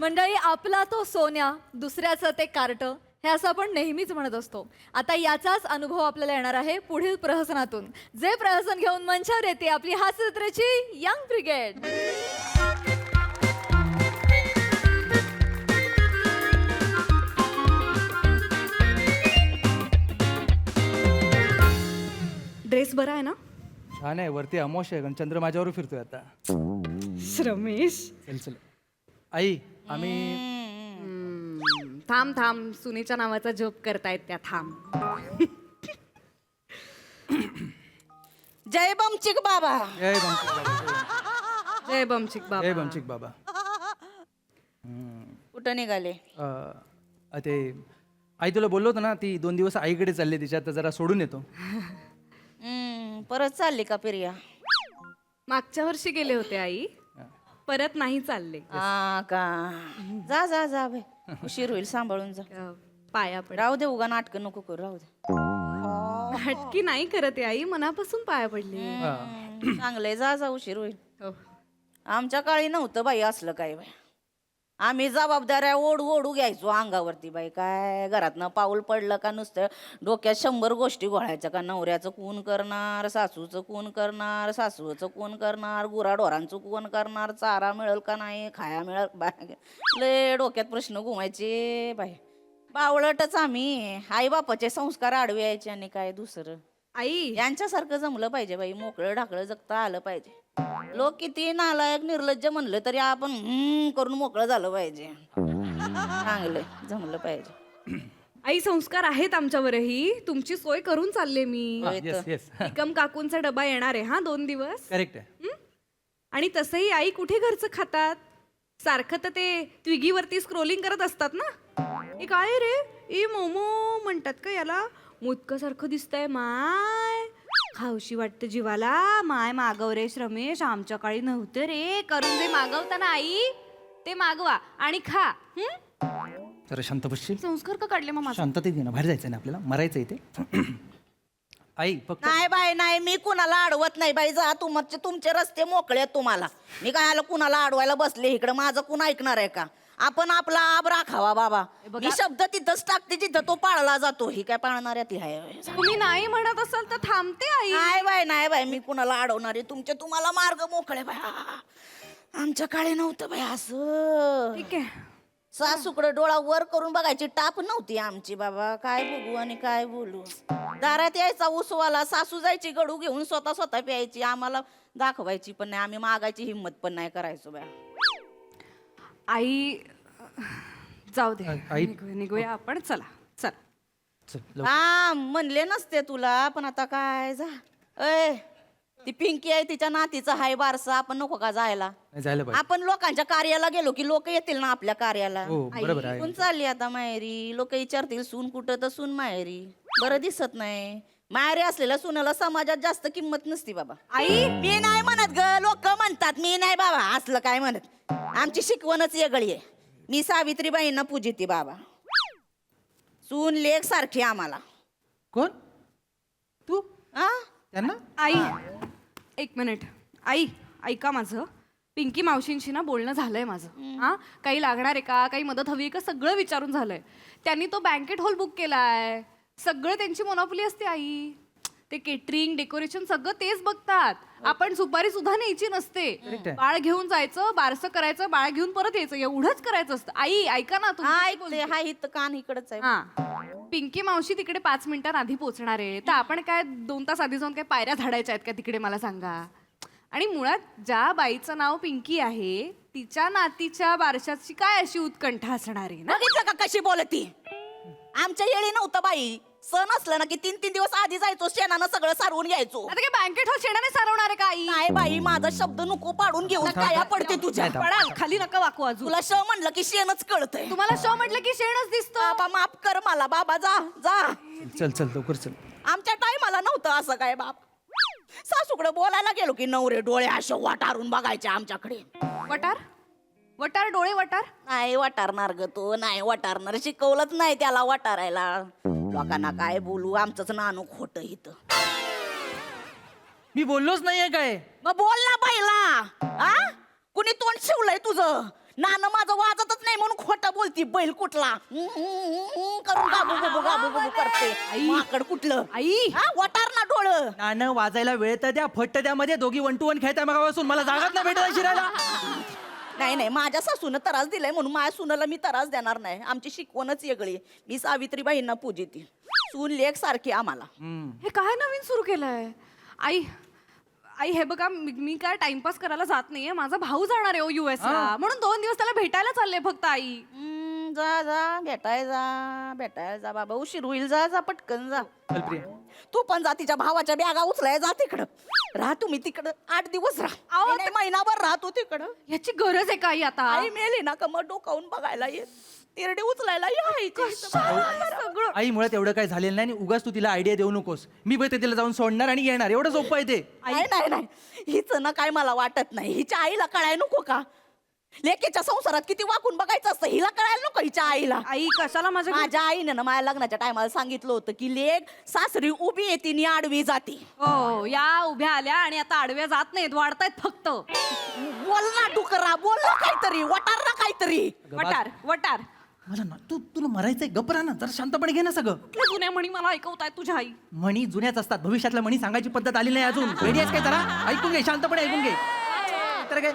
मंडळी, आपला तो सोन्या, दुसऱ्याचं ते कार्ट, हे असं आपण नेहमीच म्हणत असतो. आता याचाच अनुभव आपल्याला येणार आहे पुढील प्रहसनातून. जे प्रहसन घेऊन मंचावर येते आपली हास्य जत्रेची यंग ब्रिगेड. ड्रेस बरा आहे ना? छान आहे. वरती अमोश आहे, चंद्र माझ्यावर फिरतोय आता. रमेश, चल चल. आई, आम्ही थांब थांब. सुनेच्या नावाचा जोक करतायत त्या. थांब. जय बमचिक बाबा. जय बमचिक बाबा. जय बमचिक बाबा. जय बमचिक बाबा. कुठं निघाले? ते आई तुला बोललो होतो ना, ती 2 दिवस आईकडे चालली, तिच्यात जरा सोडून येतो. परत चालली का पिरिया? मागच्या वर्षी गेले होते आई, परत नाही चालले. का जा जा जा बाई, उशीर होईल, सांभाळून जा. पाया पड. राहू दे, उगा नाटकं नको करू, राहू दे. हटकी नाही करत आहे आई, मनापासून पाया पडले. चांगलंय, जा जा, उशीर होईल. हो. आमच्या काळी नव्हतं बाई असलं काय बाई. आम्ही जबाबदाऱ्या ओढू ओढू घ्यायचो अंगावरती बाई. काय घरातनं पाऊल पडलं का नुसतं डोक्यात 100 गोष्टी घोळायच्या. का नवऱ्याचं कोण करणार, सासूचं कोण करणार, सासूचं कोण करणार, गुराढोरांचं कोण करणार, चारा मिळेल का नाही, खाया मिळेल बाय. लय डोक्यात प्रश्न घुमायचे बाई. बावळटच आम्ही. आई बापाचे संस्कार आडवे यायचे आणि काय दुसरं. आई यांच्यासारखं जमलं पाहिजे बाई. मोकळं ढाकळं जगता आलं पाहिजे. लोक किती नालायक निर्लज्ज म्हणलं तरी आपण करून मोकळं झालं पाहिजे. चांगलं जमलं पाहिजे. आई संस्कार आहेत आमच्यावरही. तुमची सोय करून चालले मी. येस येस निकम काकूंचा डबा येणार आहे 2 दिवस. करेक्ट आहे. आणि तसंही आई कुठे घरचं खातात, सारखं तर ते ट्विगीवरती स्क्रोलिंग करत असतात ना. हे काय रे, ए मोमो म्हणतात का याला, मोदकासारखं दिसतंय माय, खाऊशी वाटतं जीवाला माय. मागव रे रमेश, आमच्या काळी नव्हतं रे. करून जे मागवताना आई ते मागवा आणि खा. जरा शांत बसशील. संस्कार का काढले मग माझा? शांततेत घे ना, बाहेर जायचं ना आपल्याला, मरायचं इथे. आई फक्त नाही बाई नाही, मी कुणाला अडवत नाही बाई. जा तुमचे रस्ते मोकळे आहेत तुम्हाला. मी काय कुणाला अडवायला बसले इकडे, माझं कोण ऐकणार आहे का? आपण आपला आब राखावा बाबा. मी शब्द तिथंच टाकते जिथं तो पाळला जातो. ही काय पाळणाऱ्यातली आहे? तुम्ही नाही म्हणत असाल तर थांबते आई. नाही बाई नाही बाई, मी कुणाला अडवणार आहे? तुम्हाला मार्ग मोकळे बाई. आमच्या काळी नव्हतं बाई असं. ठीक आहे. सासूकडे डोळा वर करून बघायची टाप नव्हती आमची बाबा. काय बघू आणि काय बोलू. दारात यायचा उसवाला, सासू जायची गडू घेऊन स्वतः प्यायची. आम्हाला दाखवायची पण नाही, आम्ही मागायची हिंमत पण नाही करायचो बाय. आई जाऊ दे, आई- निघूया आपण. चला चला. चल हा म्हणले नसते तुला, पण आता काय जा. अय ती पिंकी आहे, तिच्या नातीचा हाय बारसा. आपण नको का जायला? जायला पाहिजे. आपण लोकांच्या कार्याला गेलो की लोक येतील ना आपल्या कार्याला. हो बरोबर आहे. सून चालली आता माहेरी. लोक विचारतील सून कुठं, तर सून माहेरी. बरं दिसत नाही. माहेरी असलेल्या सुनाला समाजात जास्त किंमत नसती बाबा. आई मी नाही म्हणत ग, लोक म्हणतात. मी नाही बाबा असलं काय म्हणत. आमची शिकवणच वेगळी आहे. मी सावित्रीबाईंना पूजिते बाबा. सून लेक सारखी आम्हाला. कोण तू? हा त्यांना आई एक मिनिट. आई ऐका माझं. पिंकी मावशींशी ना बोलणं झालंय माझं. हा काही लागणार आहे का, काही मदत हवी आहे का, सगळं विचारून झालंय. त्यांनी तो बँकेट हॉल बुक केलाय. सगळं त्यांची मोनोपोली असते आई. ते केटरिंग डेकोरेशन सगळं तेच बघतात. आपण सुपारी सुद्धा न्यायची नसते. बाळ घेऊन जायचं, बारसं करायचं, बाळ घेऊन परत यायचं, एवढंच करायचं असतं. आई ऐका ना तुम्ही. हा इथं कान इकडच आहे. हा पिंकी मावशी तिकडे 5 मिनिटांत आधी पोहोचणार आहे. तर आपण काय 2 तास आधी जाऊन काय पायऱ्या झाडायच्या आहेत का तिकडे, मला सांगा. आणि मुळात ज्या बाईचं नाव पिंकी आहे तिच्या नातीच्या बारशाची काय अशी उत्कंठा असणार आहे ना. बघितलं का कशी बोलती. आमच्या येळी नव्हतं बाई. सण असलं ना की 3-3 दिवस आधी जायचो, शेणानं सगळं सारवून घ्यायचो. आता काय बँकेट हॉल शेणाने सारवणार आहे का आई? नाही बाई, माझा शब्द नको पाडून घेऊन काय पडते तुझ्या. पडाल खाली, नका वाकू अजून. तुला श म्हणलं की शेणच कळतंय. तुम्हाला शो म्हटलं की शेणच दिसतो. बाबा माफ कर मला बाबा. जा जा. चल लवकर चल. आमच्या टायमाला नव्हतं असं काय बाबा. सासूकडे बोलायला गेलो की नवरे डोळे असे वाटारून बघायचे आमच्याकडे. वटार वटार डोळे वटार. नाही वाटारणार ग तो, नाही वाटारणार. शिकवलंच नाही त्याला वाटारायला. लोकांना काय बोलू, आमचंच नानू खोट इथं. मी बोललोच नाहीये काय. मग बोल ना बाईला. हा कुणी तोंड शिवलंय तुझं? नानं माझं वाजतच नाही म्हणून खोटं बोलती. बैल कुठला करून गाबू गुबू गाबू गुबू करते. माकड कुठलं? आई हा वटार ना डोळं. नानं वाजायला वेळ तर द्या. फट्ट त्यामध्ये दोघी 1 to 1 खेळताय मगापासून. मला जागाच नाही भेटत शिरायला. नाही नाही, माझ्या सासूनं त्रास दिलाय म्हणून माझ्या सुनाला मी त्रास देणार नाही. आमची शिकवणच वेगळी. मी सावित्रीबाईंना पूजिते. सून लेक सारखी आम्हाला. हे काय नवीन सुरू केलंय? आई आई हे बघा, मी काय टाइमपास करायला जात नाहीये. माझा भाऊ जाणार आहे US ला, म्हणून 2 दिवस त्याला भेटायला चालले फक्त. आई जा जा भेटायला जा बाबा. उशीर होईल. जा जा पटकन जा. चल प्रिया. तू पण जा. तिच्या भावाच्या बॅगा उचलाय. जा तिकडं. राहा तुम्ही तिकडं. 8 दिवस राहा. नाही, महिनाभर राहतो तिकडं. याची गरज आहे का आई आता? आई मेली ना का मग डोकावून बघायला येत. तिरडे उचलायला सगळं. आई मुळात एवढं काय झालेलं नाही आणि उगाच तू तिला आयडिया देऊ नकोस. मी बघते तिला जाऊन सोडणार आणि येणार. एवढं सोपं आहे ते. नाही नाही, हिच ना काय मला वाटत नाही. हिच्या आईला कळाय नको का? लेकीच्या संसारात किती वाकून बघायचं असतं. हिला कळायला नको हिच्या आईला. आई कशाला माझ्या आईने ना माझ्या लग्नाच्या टायमाला सांगितलं होतं की लेक सासरी उभी येते नि आडवी जाते. हो, या उभ्या आल्या आणि आता आडव्या जात नाहीत, वाढतायत फक्त. बोल ना डुकरा, बोल ना काहीतरी. वटार ना काहीतरी. वटार वटार. मला ना तुला मरायचंय. गप्प राहा ना, जरा शांतपणे घे ना सगळं. कुठल्या जुन्या म्हणी मला ऐकवतायत तुझ्या आई? म्हणी जुन्याच असतात. भविष्यातल्या म्हणी सांगायची पद्धत आली नाही अजून. रेडी आहेस काय? जरा ऐकून घे, शांतपणे ऐकून घे. तर काय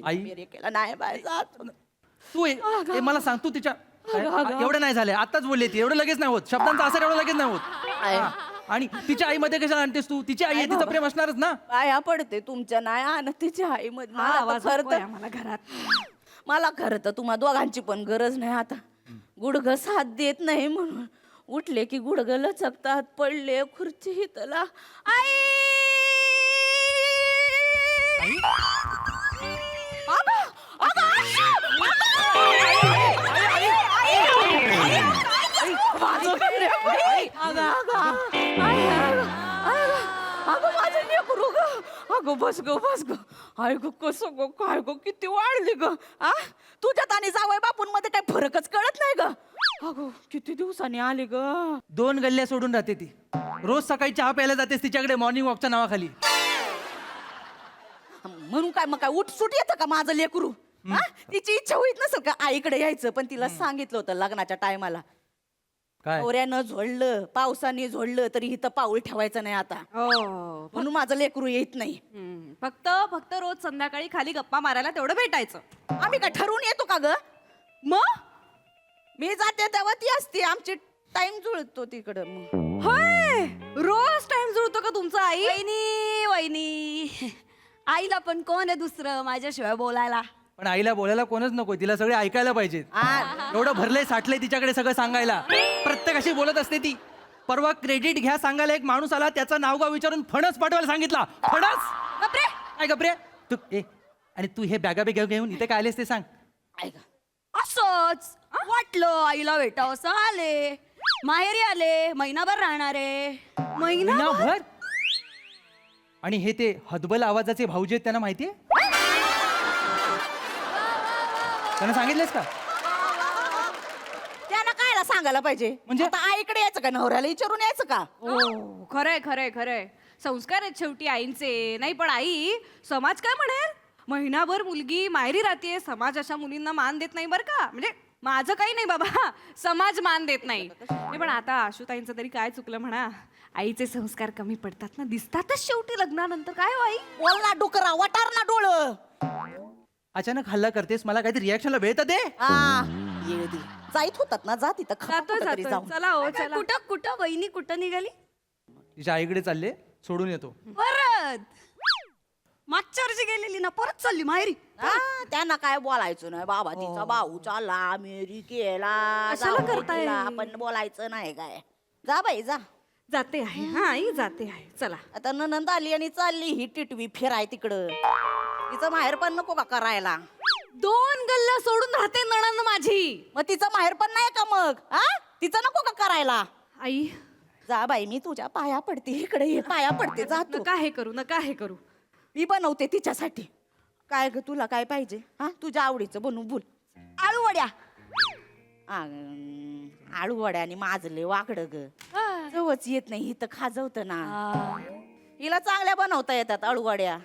आई केला नाही बाय जात. तू मला सांग, तू तिच्या एवढं नाही झालंय. आताच बोलली ती. एवढं लगेच नाही होत. शब्दांचा असर एवढं लगेच नाही होत. आणि तिच्या आईमध्ये कशाला आणतेस तू? तिची आई आहे, तिचं प्रेम असणारच ना. पाया पडते तुमच्या. नाही आण तिच्या आई मध्ये. मला खरं तर तुम्हा दोघांची पण गरज नाही आता. गुडघं साथ देत नाही म्हणून उठले की गुडघं लचकतात, पडले खुर्ची हितला. आई अगं, अगं, आशा! माझं लेकरू! अगं, माझं लेकरू गं! अगं बस ग. आय ग कसं ग काय ग किती वाढली ग. आ तुझ्यात आणि जावई बापूंमध्ये काही फरकच कळत नाही ग. अगं किती दिवसांनी आली ग. 2 गल्ल्या सोडून राहते ती. रोज सकाळी चहा प्यायला जातेस तिच्याकडे मॉर्निंग वॉकच्या नावाखाली. म्हणून काय मग काय उठसूट येतं का माझं लेकरू. हा? तिची इच्छा होईत नसेल का आईकडे यायचं, पण तिला सांगितलं होतं लग्नाच्या टायमाला. काय नवऱ्यानं झोडलं, पावसाने झोडलं तरी इथं पाऊल ठेवायचं नाही आता. म्हणून माझं लेकरू येत नाही. फक्त रोज संध्याकाळी खाली गप्पा मारायला तेवढं भेटायचं. आम्ही काय ठरवून येतो का ग. मग मी जाते तेव्हा ती असते, आमची टाइम जुळतो तिकडं. मग होय, रोज टाइम जुळतो का तुमचा आई? वहिनी आईला पण कोण आहे दुसरं माझ्याशिवाय बोलायला. पण आईला बोलायला कोणच नको, तिला सगळे ऐकायला पाहिजेत. एवढं भरलंय साठलंय तिच्याकडे सगळं सांगायला. प्रत्येकाशी बोलत असते ती. परवा क्रेडिट घ्या सांगायला एक माणूस आला, त्याचं नाव गाव विचारून फणस पाठवायला सांगितला. फणस काय गप्रे तू आणि तू हे बॅगा बिगा घेऊन इथे काय आलेस ते सांग. असंच वाटलं आईला भेटावं असं आले. माहेरी आले, महिनाभर राहणारे. महिनाभर? आणि हे ते हदबल आवाजाचे भाऊजी आहेत त्यांना माहितीये? त्यांना सांगितलेस का? त्यांना कायला सांगायला पाहिजे. म्हणजे? आता आईकडे यायचं का, नवऱ्याला विचारून यायचं का. हो खरंय संस्कार आहेत शेवटी आईंचे. नाही पण आई, समाज काय म्हणेल. महिनाभर मुलगी माहेरी राहते, समाज अशा मुलींना मान देत नाही बरं का. म्हणजे माझं काही नाही बाबा, समाज मान देत नाही. पण आता आशुताईंचं तरी काय चुकलं म्हणा. आईचे संस्कार कमी पडतात ना, दिसतातच शेवटी लग्नानंतर. काय हो आई. बोल ना डुकरा, वटार ना डोळं. अचानक हल्ला करतेस, मला काहीतरी रिॲक्शनला वेळ तर दे. जाईत होतात ना, जा तिथं जातोय जाऊन. चला हो चला. कुठं वहिनी कुठं निघाली. तिच्या आईकडे चालले, सोडून येतो. परत मागच्या वर्षी गेलेली ना, परत चालली माहेरी. त्यांना काय बोलायचं नाही बाबा. तिचा भाऊ चालला अमेरिकेला, कशाला जाऊ दे करताय? तिला, आपण बोलायचं नाही काय. जा बाई जा. जाते आहे. हा आई जाते आहे. चला आता ननंद आली आणि चालली ही टिटवी फिराय तिकडं. तिचं माहेर पण नको का करायला. 2 गल्ल्या सोडून राहते नणंद माझी. मग तिचं माहेर पण नाही का मग. हा तिचं नको का करायला. आई जा बाई, मी तुझ्या पाया पडते. इकडे ये, पाया पडते. जा तू. नका हे करू. मी बनवते तिच्यासाठी. काय ग तुला काय पाहिजे. हा तुझ्या आवडीचं बनवू. बोल. आळू वड्या. आळू वड्या आणि माजले वाकड ग. जवळच येत नाही, इथं खाजवत ना. हिला चांगल्या बनवता येतात आळू वड्या.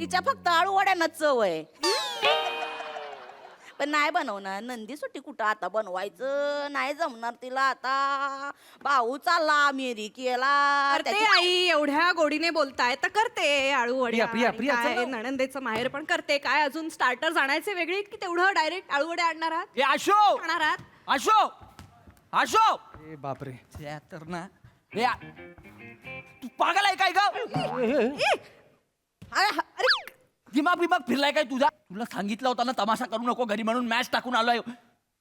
तिच्या फक्त आळू वड्यानच चव आहे. पण नाही बनवणार. नंदी सुट्टी कुठं आता बनवायचं नाही जमणार तिला. आता भाऊ चालला अमेरिकेला. करते आई, एवढ्या गोडीने बोलताय तर करते आळू वड्या. प्रिया, आणि काय चल. नणंदेचं माहेर पण करते. काय अजून स्टार्टर्स आणायचे वेगळे की तेवढं डायरेक्ट आळू वड्या आणणार आहात. हे आशो आणणार आहात. आशो आशो ए बापरे. त्या तर ना. हे तू पागल आहे काय ग. अरे दिमाग बिमाग फिरलाय काय तुझा. तुला सांगितलं होतं ना तमाशा करू नको घरी म्हणून मॅच टाकून आलोय.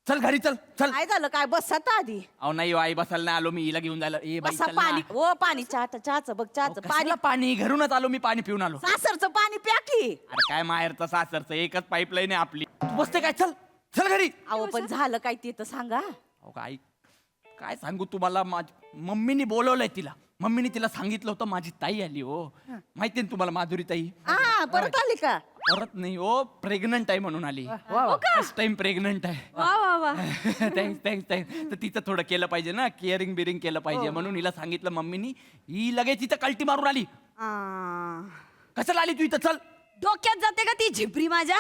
चल घरी चल. काय झालं काय. बसत आधी. अहो नाही आई बसायला नाही आलो मी, हिला घेऊन जायला. ए बाई बसा. चल ना. पाणी ओ पाणी. चहाचं बघ. चहाचं पाणी. कशाला पाणी. घरूनच आलो मी, पाणी पिऊन आलो. सासरचं पाणी प्या की. अरे काय माहेरचं सासरचं एकच पाईपलाईन आहे आपली. तू बसते काय. चल चल घरी. अहो पण झालं काय ते तर सांगा. अहो काय काय सांगू तुम्हाला. मम्मीनी बोलवलंय तिला. मम्मीने तिला सांगितलं होतं माझी ताई आली. हो माहिती ना तुम्हाला माधुरी ताई. परत आली का. परत नाही हो, प्रेग्नंट आहे म्हणून आली. फर्स्ट टाइम प्रेग्नंट आहे. वा थँक्स. तर तिचं थोडं केलं पाहिजे ना, केअरिंग बिअरिंग केलं पाहिजे म्हणून हिला सांगितलं मम्मीनी. ही लगेच इथं कल्टी मारून आली. कशाला आली तू इथं. चल. डोक्यात जाते का ती झिपरी माझ्या.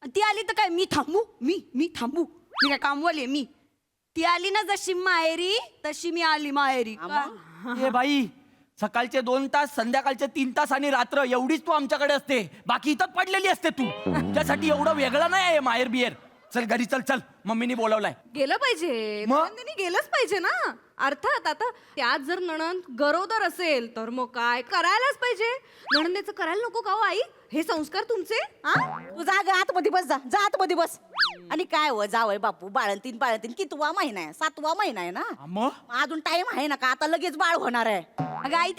ती आली तर काय मी थांबू. मी थांबू. मी काय कामवाली आहे मी. ती आली ना जशी माहेरी तशी मी आली माहेरी. ए बाई, सकाळचे 2 तास, संध्याकाळचे 3 तास आणि रात्र एवढीच तू आमच्याकडे असते. बाकी इथं पडलेली असते तू. त्यासाठी एवढं वेगळं नाही आहे माहेर बिहेर. चल घरी चल चल मम्मीनी बोलवलाय. गेलं पाहिजे मग? नणंदीने गेलंच पाहिजे ना. अर्थात आता त्यात जर नणंद गरोदर असेल तर मग काय करायलाच पाहिजे. नणंदेचं करायला नको का हो आई? हे संस्कार तुमचे. तू जा ग आतमध्ये बस, जा आतमध्ये बस. आणि काय हो जावय बापू, बाळंतीन कितवा महिना आहे? 7वा महिना आहे ना. मग अजून टाइम आहे ना का? आता लगेच बाळ होणार आहे. अगं आई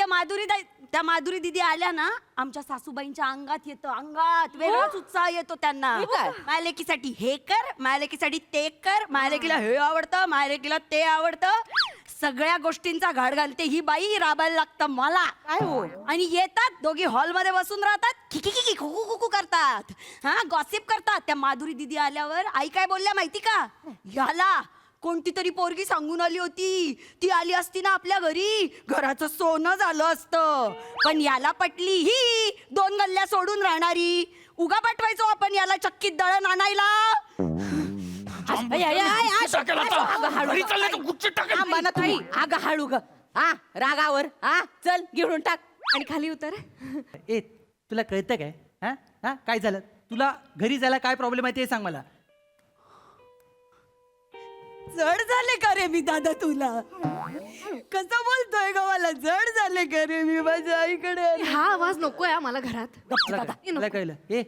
त्या माधुरी दिदी आल्या ना, आमच्या सासूबाईंच्या अंगात येतं, अंगात वेगळाच उत्साह येतो त्यांना. हे काय? माझ्या लेकीसाठी हे कर, माझ्या लेकीसाठी ते कर, माझ्या लेकीला हे आवडतं, माझ्या लेकीला ते आवडतं. सगळ्या गोष्टींचा घाट घालते ही बाई. राबायला लागतं मला. काय हो? आणि येतात दोघी हॉलमध्ये बसून राहतात, खिकी खुकू खुकू करतात, हा गॉसिप करतात. त्या माधुरी दिदी आल्यावर आई काय बोलल्या माहिती का? ह्याला कोणती तरी पोरगी सांगून आली होती, ती आली असती ना आपल्या घरी, घराचं सोनं झालं असतं. पण याला पटली ही 2 गल्ल्या सोडून राहणारी. उगा पाठवायचो आपण याला चक्कीत दळण आणायला. अगं हळू ग. हा रागावर. हा चल घेऊन टाक. आणि खाली उतर. ए तुला कळतं काय? हा हा काय झालं? तुला घरी जायला काय प्रॉब्लेम आहे ते सांग मला. जड झाले का रे मी दादा तुला? कसं बोलतोय ग मला? जड झाले का रे मी माझ्या आईकडे? हा आवाज नकोय हा मला घरात. मला कळलं. ए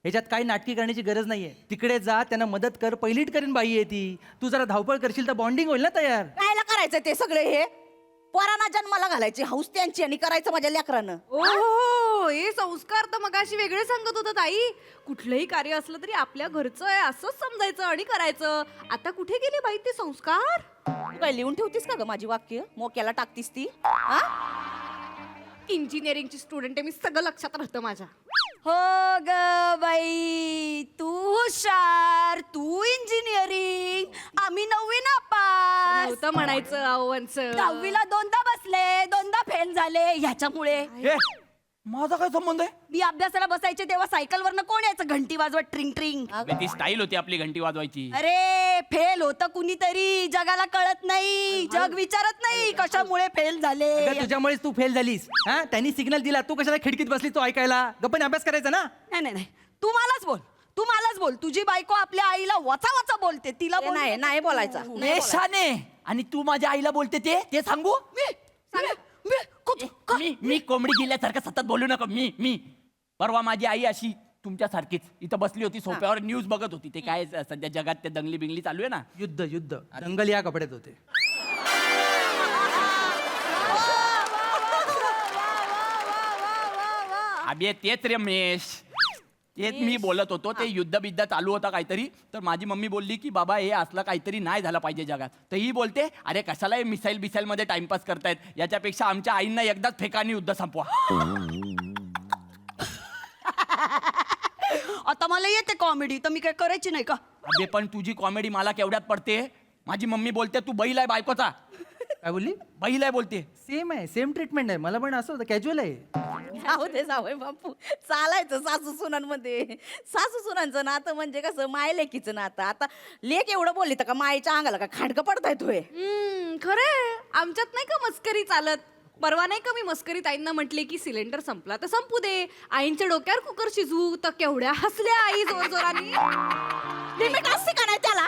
ह्याच्यात काही नाटकी करण्याची गरज नाहीये. तिकडे जा, त्यांना मदत कर. पहिलीट करीन बाई आहे ती. तू जरा धावपळ करशील तर बॉन्डिंग होईल ना तयार. कायला करायचं ते सगळे हे? पोरांना जन्माला घालायची हौस त्यांची आणि करायचं माझ्या लेकरानं. ओ हे संस्कार तर मगाशी वेगळे सांगत होतात आई. कुठलंही कार्य असलं तरी आपल्या घरचं आहे असंच समजायचं आणि करायचं. आता कुठे गेली बाई ते संस्कार? तू काय लिहून ठेवतीस का ग माझी वाक्य? मोक्याला टाकतीस ती? हा? इंजिनिअरिंगची स्टुडंट आहे मी, सगळं लक्षात राहतं माझ्या. हो ग बाई, तू हुशार, तू इंजिनिअरिंग, आम्ही 9वी नापास. नव्हतं म्हणायचं आव्हानचं. 10वीला 2दा बसले, 2दा फेल झाले ह्याच्यामुळे. ए माझा काय संबंध आहे? मी अभ्यासाला बसायचे तेव्हा सायकलवरनं कोण यायचं घंटी वाजवत ट्रिंग ट्रिंग? ती स्टाईल होती आपली घंटी वाजवायची. अरे फेल होतं कुणीतरी, जगाला कळत नाही, जग विचारत नाही कशामुळे फेल झाले. अगं, तुझ्यामुळेच तू फेल झालीस. हा त्यांनी सिग्नल दिला, तू कशाला खिडकीत बसली तो ऐकायला? गप्पन अभ्यास करायचा ना. नाही तू मलाच बोल. तुझी बायको आपल्या आईला वचा वचा बोलते, तिला बोल. नाही बोलायचा. ए शाने, आणि तू माझ्या आईला बोलते ते सांगू? मी कोंबडी गेल्यासारखं सतत बोलू नका. मी परवा माझी आई अशी तुमच्यासारखीच इथं बसली होती सोफ्यावर, न्यूज बघत होती. ते काय सध्या जगात ते दंगली बिंगली चालू आहे ना. युद्ध दंगल या कपड्यात होते. अबे तेच रमेश, तेच मी बोलत होतो. ते युद्ध चालू होता काहीतरी. तर माझी मम्मी बोलली की बाबा हे असलं काहीतरी नाही झालं पाहिजे जगात. तर ही बोलते अरे कशाला हे मिसाईल मध्ये टाइमपास करतायत, याच्यापेक्षा आमच्या आईंना एकदाच फेकानी युद्ध संपवा. आता मला येते कॉमेडी, तर मी काय करायची नाही का? अबे पण तुझी कॉमेडी मला केवढ्यात पडते. माझी मम्मी बोलते तू बैल आहे बायकोचा. काय बोलली? बैल आहे बोलते. सेम आहे, सेम ट्रीटमेंट आहे. मला पण असं होतं, कॅज्युअल आहे. जाऊ दे जावय बापू, चालायचं सासू सुनांमध्ये. सासू सुनांचं नातं म्हणजे कसं माय लेकीचं नातं. आता लेक एवढं बोलली तर का मायेच्या अंगाला का खाडकं पडताय तुय? खरंय आमच्यात नाही का मस्करी चालत. परवा नाही का मी मस्करीत आईंना म्हटले की सिलेंडर संपला तर संपू दे, आईंच्या डोक्यावर कुकर शिजवू. तर केवढ्या हसल्या आई जोरजोराने. लिमिट असते का नाही त्याला?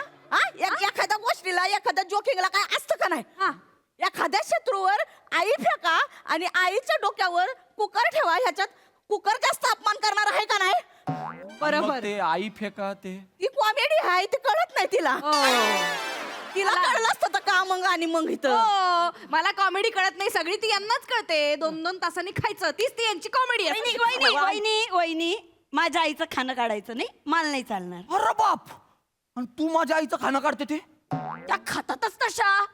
एखाद्या गोष्टीला एखाद्या जोकिंगला काय असतं का नाही? एखाद्या शत्रूवर आई फेका आणि आईच्या डोक्यावर कुकर ठेवा, ह्याच्यात कुकर जास्त अपमान करणार आहे का नाही? बरोबर. ते आई फेका ते ती कॉमेडी आहे, ती कळत नाही तिला. तिला कळलं असतं तर का मग? आणि मग इथं मला कॉमेडी कळत नाही, सगळी ती यांनाच कळते. 2-2 तासांनी खायचं, तीच ती यांची कॉमेडी आहे. वहिनी माझ्या आईचं खाणं काढायचं नाही, मला नाही चालणार. अरे बाप, आणि तू माझ्या आईचं खाणं काढते ते? त्या खातातच तशा.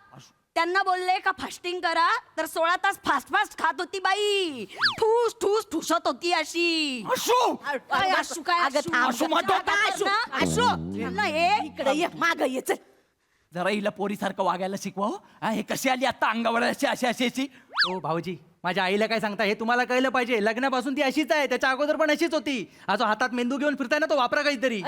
त्यांना बोलले का फास्टिंग करा, तर 16 तास फास्ट खात होती बाई. ठूस ठुसत होती अशी. इकडे ये, माग ये, चल. जरा हिला पोरीसारखं वागायला शिकवा. हे कशी आली आता अंगावर अशी? ओ भाऊजी, माझ्या आईला काय सांगता हे तुम्हाला कळलं पाहिजे. लग्नापासून ती अशीच आहे, त्याच्या अगोदर पण अशीच होती. जो हातात मेंदू घेऊन फिरताय ना तो वापरा काहीतरी.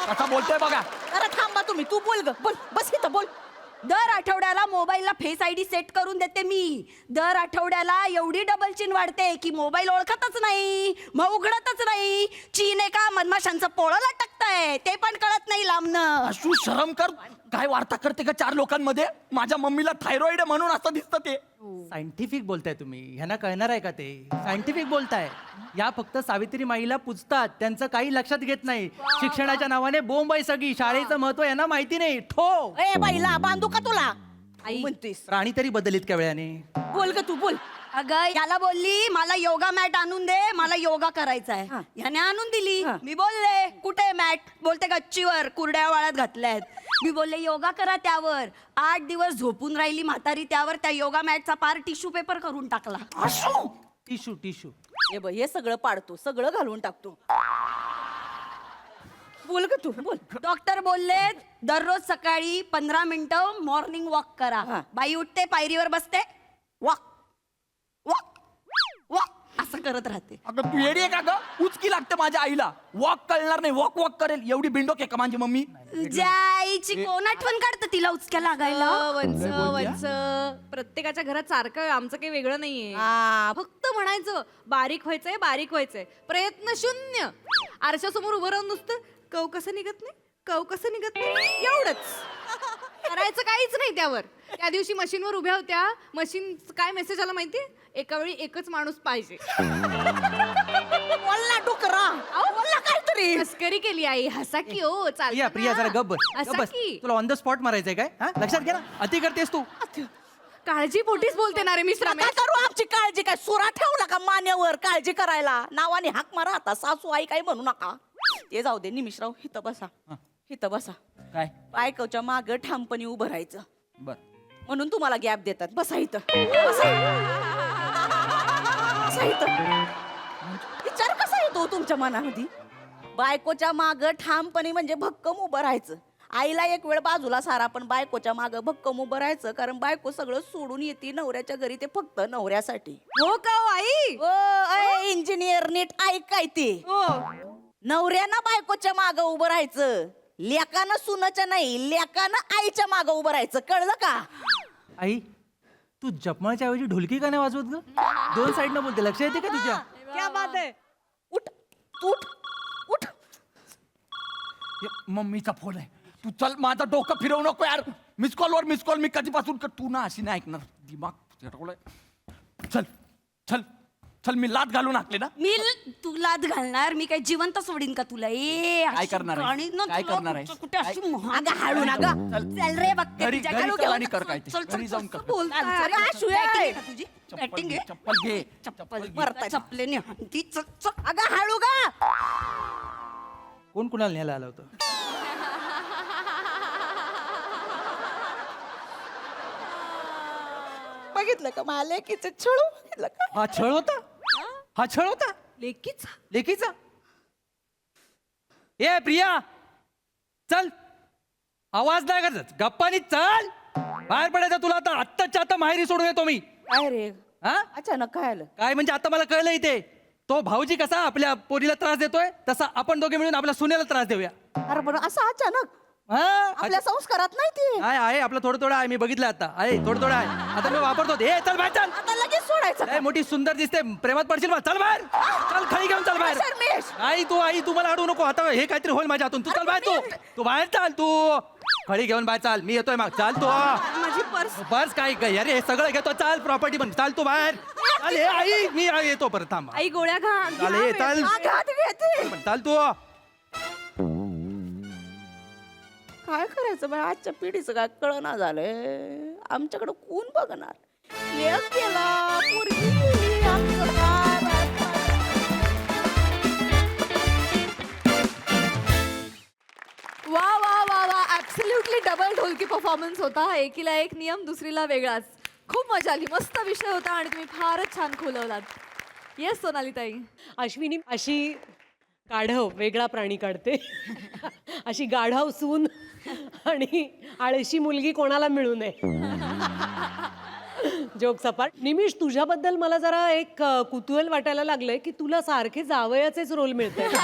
कसा बोलतोय बघा. अरे थांबा तुम्ही, तू बोल ग, बोल, बस इथं बोल. दर आठवड्याला मोबाईलला फेस आयडी सेट करून देते मी. दर आठवड्याला एवढी डबल चीन वाढते की मोबाईल ओळखतच नाही, मग उघडतच नाही. चीन एका मधमाशांचं पोळं लटकतंय ते पण कळत नाही लांबनं. अशू शरम कर. काय वार्ता करते का 4 लोकांमध्ये? माझ्या मम्मीला थायरॉइड आहे म्हणून असं दिसतं ते. सायंटिफिक बोलताय तुम्ही, ह्यांना कळणार आहे का ते? सायंटिफिक बोलताय. या फक्त सावित्री माईला पुजतात, त्यांचं काही लक्षात घेत नाही. शिक्षणाच्या नावाने बोंब आहे सगळी. शाळेचं महत्व यांना माहिती नाही. ठो ए बाईला बांधू का तुला आई म्हणतेस? प्राणी तरी बदलित का वेळाने? बोल ग तू बोल. अगं याला बोलली मला योगा मॅट आणून दे, मला योगा करायचा आहे. ह्याने आणून दिली. मी बोलले कुठे मॅट? बोलते गच्चीवर कुरड्या वाळ्यात घातल्यात. मी बोलले योगा करा त्यावर. 8 दिवस झोपून राहिली म्हातारी त्यावर. त्या योगा मॅटचा पार टिश्यू पेपर करून टाकला. Tissue tissue. हे बघ हे सगळं पाडतो, सगळं घालून टाकतो. बोल ग तू बोल. डॉक्टर बोलले दररोज सकाळी 15 मिनिटं मॉर्निंग वॉक करा. बाई उठते पायरीवर बसते वॉक वॉक वॉक असं करत राहते. अगं तू येडी आहे का ग? उचकी लागते माझ्या आईला. वॉक कळणार नाही, वॉक वॉक करेल एवढी बिंडोक आहे का माझी मम्मी? जायची कोण आठवण काढतं तिला उचक्या लागायला. वंच वंच प्रत्येकाच्या घरात सारखं आहे, आमचं काही वेगळं नाहीये. फक्त म्हणायचं बारीक व्हायचंय, बारीक व्हायचंय. प्रयत्न शून्य. आरशासमोर उभं राहून नुसतं कव कसं निघत नाही, कव कसं निघत नाही, एवढंच करायचं. काहीच नाही त्यावर. त्या दिवशी मशीनवर उभ्या होत्या. मशीन काय मेसेज आला माहितीये? एका वेळी एकच माणूस पाहिजे. बोल ना डुकरा. बोल ना काहीतरी. मस्करी केली आई. हसा की हो. प्रिया प्रिया जरा गब्बर हसा की. तुला ऑन द स्पॉट मारायचंय काय? हा लक्षात घे ना, अति करतेस तू. काळजी पोटीच बोलते ना रे मिश्रा. काय करू आमची काळजी? काय सुरा ठेवला का मान्यावर काळजी करायला? नावाने हाक मारा आता. सासू आई काही म्हणू नका. ते जाऊ दे. निमिषराव इथं बसा, इथं बसा. काय? बायकोच्या माग ठामपणे उभं राहायचं. बर. म्हणून तुम्हाला गॅप देतात. बसा इथं. बसा इथं. विचार कसा येतो तुमच्या मनामध्ये? बायकोच्या माग ठामपणे म्हणजे भक्कम उभं राहायचं. आईला एक वेळ बाजूला सारा, पण बायकोच्या माग भक्कम उभं राहायचं. कारण बायको सगळं सोडून येते नवऱ्याच्या घरी, ते फक्त नवऱ्यासाठी. हो का हो आई? ओ इंजिनियर नीट ऐक काय ते. नवऱ्यानं बायकोच्या माग उभं राहायचं. लेकानं सुनाच्या नाही, लेकानं आईच्या माग उभं राहायचं. कळलं का? आई तू जपमाळच्या ऐवजी ढोलकी का नाही वाजवत ग? 2 साईडनं बोलते, लक्ष येते का तुझ्या? क्या बात आहे. उठ उठ उठ. मम्मीचा फोन आहे. तू चल, माझं डोकं फिरवू नको यार. मिस कॉलवर मिस कॉल. मी कधीपासून तू ना अशी नाही ऐकणार. दिमाग चटकलाय. चल चल चल. मी लात घालून हाकले ना. मी तुला घालणार? मी काय जिवंत सोडीन का तुला? ए काय करणार आहे? गाणी ना काय तुला करणार आहे? कुठे अशी अगं हळू ना ग. चल रे बघते घरी तुझ्या घरी घरी चल घेऊन. आणि कर काय ते. चल, चल, घरी जाऊन कर. बोलताय. अरे, अरे, आशू batting आहे. आहे का तुझी? Batting आहे? चप्पल घे. चप्पल बरं, चपलेने हाणती. चल, चल. अगं हळू गा. कोण कुणाला न्यायला आलं होतं? बघितलं का मला लेकीचं छळू? बघितलं का? हा छळ होता. हा छळ होता लेकीचा. लेकीचा. ए प्रिया चल, आवाज नाही करत, गप्पानी चल. बाहेर पडायचं तुला आता. आत्ताच्या आता माहेरी सोडून येतो मी. काय रे? हा अचानक काय आलं? काय म्हणजे आता मला कळलं इथे. तो भाऊजी कसा आपल्या पोरीला त्रास देतोय, तसा आपण दोघे मिळून आपल्या सुनेला त्रास देऊया. अरे पण असं अचानक हा आपल्या संस्कारात नाही ते. आहे आपलं थोडं थोडं आहे. मी बघितलं आता आहे, थोडं थोडं आहे. आता मी वापरतो. हे चल बाहेर चल. आता लगेच सोडायचं का? ए, मोठी सुंदर दिसते, प्रेमात पडशील बा. चल बाहेर. चल खाली घेऊन चल बाहेर. शर्मेश. आई तू मला अडवू नको. आता हे काहीतरी होईल माझ्या हातून. तू चल बाहेर. तू बाहेर चाल. तू खडी घेऊन बाहेर चाल. मी येतोय मग. चाल तू. माझी पर्स. बस काय काय अरे हे सगळं घेतो. चाल प्रॉपर्टी पण. चाल तू बाहेर. चाल हे आई मी येतो परत. थांब. आई गोळ्या घा. चाल हे चाल. आघात घेते. चाल तू. काय करायचं बाय? आजच्या पिढीचं काय कळना झालंय. आमच्याकडे कोण बघणार? लेक गेला, पोरगी गेली, आमचं काय बाय? वा वा वा वा. ऍब्सोल्युटली डबल ढोलकी परफॉर्मन्स होता. एकीला एक नियम, दुसरीला वेगळाच. खूप मजा आली. मस्त विषय होता आणि तुम्ही फारच छान खोलवलात. येस सोनाली ताई. अश्विनी अशी गाढव वेगळा प्राणी काढते. अशी गाढव सून आणि आळशी मुलगी कोणाला मिळू नये. जोक सपाट. निमिष तुझ्याबद्दल मला जरा एक कुतूहल वाटायला लागलंय की तुला सारखे जावयाचेच रोल मिळतात.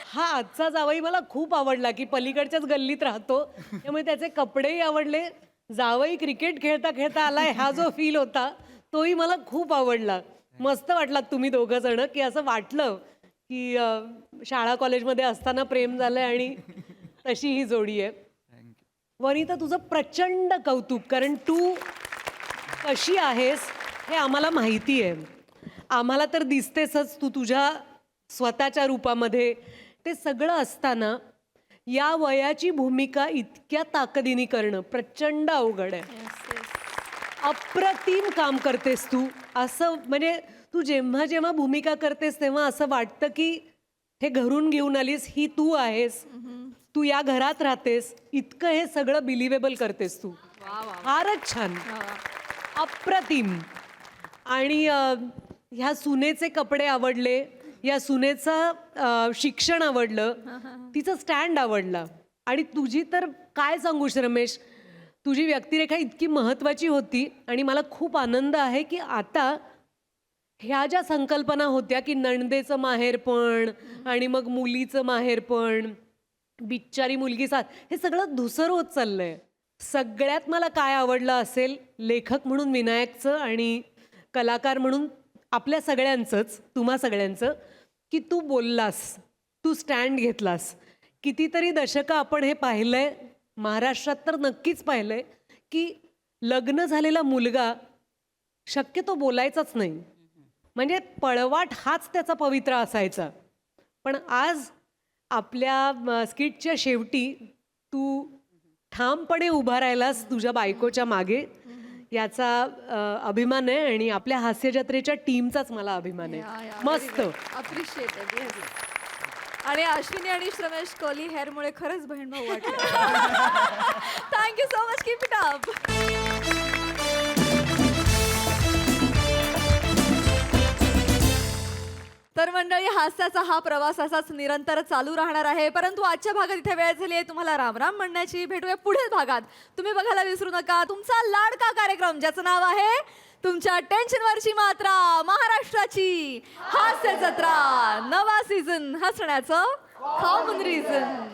हा आजचा जावई मला खूप आवडला की पलीकडच्याच गल्लीत राहतो त्यामुळे त्याचे कपडेही आवडले. जावई क्रिकेट खेळता खेळता आलाय हा जो फील होता तोही मला खूप आवडला. मस्त वाटलात तुम्ही दोघं जण की असं वाटलं की शाळा कॉलेजमध्ये असताना प्रेम झालंय आणि तशी ही जोडी आहे. वनिता तुझं प्रचंड कौतुक, कारण तू कशी आहेस हे आम्हाला माहिती आहे. आम्हाला तर दिसतेसच तू तुझ्या स्वतःच्या रूपामध्ये. ते सगळं असताना या वयाची भूमिका इतक्या ताकदीने करणं प्रचंड अवघड आहे. अप्रतिम काम करतेस तू. असं म्हणजे तू जेव्हा जेव्हा भूमिका करतेस तेव्हा असं वाटतं की हे घरून घेऊन आलीस, ही तू आहेस, तू या घरात राहतेस. इतकं हे सगळं बिलिव्हेबल करतेस तू. फारच छान, अप्रतिम. आणि ह्या सुनेचे कपडे आवडले, या सुनेचं शिक्षण आवडलं, तिचं स्टँड आवडला. आणि तुझी तर काय सांगूस रमेश, तुझी व्यक्तिरेखा इतकी महत्त्वाची होती. आणि मला खूप आनंद आहे की आता ह्या ज्या संकल्पना होत्या की नणंदेचं माहेरपण आणि मग मुलीचं माहेरपण, बिच्चारी मुलगी साथ, हे सगळं धुसर होत चाललंय. सगळ्यात मला काय आवडलं असेल, लेखक म्हणून विनायकचं आणि कलाकार म्हणून आपल्या सगळ्यांचंच, तुम्हा सगळ्यांचं, की तू बोललास, तू स्टँड घेतलास. कितीतरी दशकं आपण हे पाहिलंय, महाराष्ट्रात तर नक्कीच पाहिलंय, की लग्न झालेला मुलगा शक्यतो बोलायचाच नाही. म्हणजे पळवाट हाच त्याचा पवित्रा असायचा. पण आज आपल्या स्किटच्या शेवटी तू ठामपणे उभा राहिलास तुझ्या बायकोच्या मागे, याचा अभिमान आहे. आणि आपल्या हास्य जत्रेच्या टीमचाच मला अभिमान आहे. मस्त, अप्रिशिएटेड. आणि अश्विनी आणि रमेश कोहली हेअरमुळे खरंच बहीण भाऊ वाटलं. Thank you so much, keep it up. तर मंडळी, हास्याचा हा प्रवास असाच निरंतर चालू राहणार आहे. परंतु आजच्या भागात इथे वेळ झाली आहे तुम्हाला राम राम म्हणण्याची. भेटूया पुढील भागात. तुम्ही बघायला विसरू नका तुमचा लाडका कार्यक्रम, ज्याचं नाव आहे तुमच्या टेन्शनवरची मात्रा, महाराष्ट्राची हास्य जत्रा, नवा सीझन, हसण्याचं कॉमन रिझन.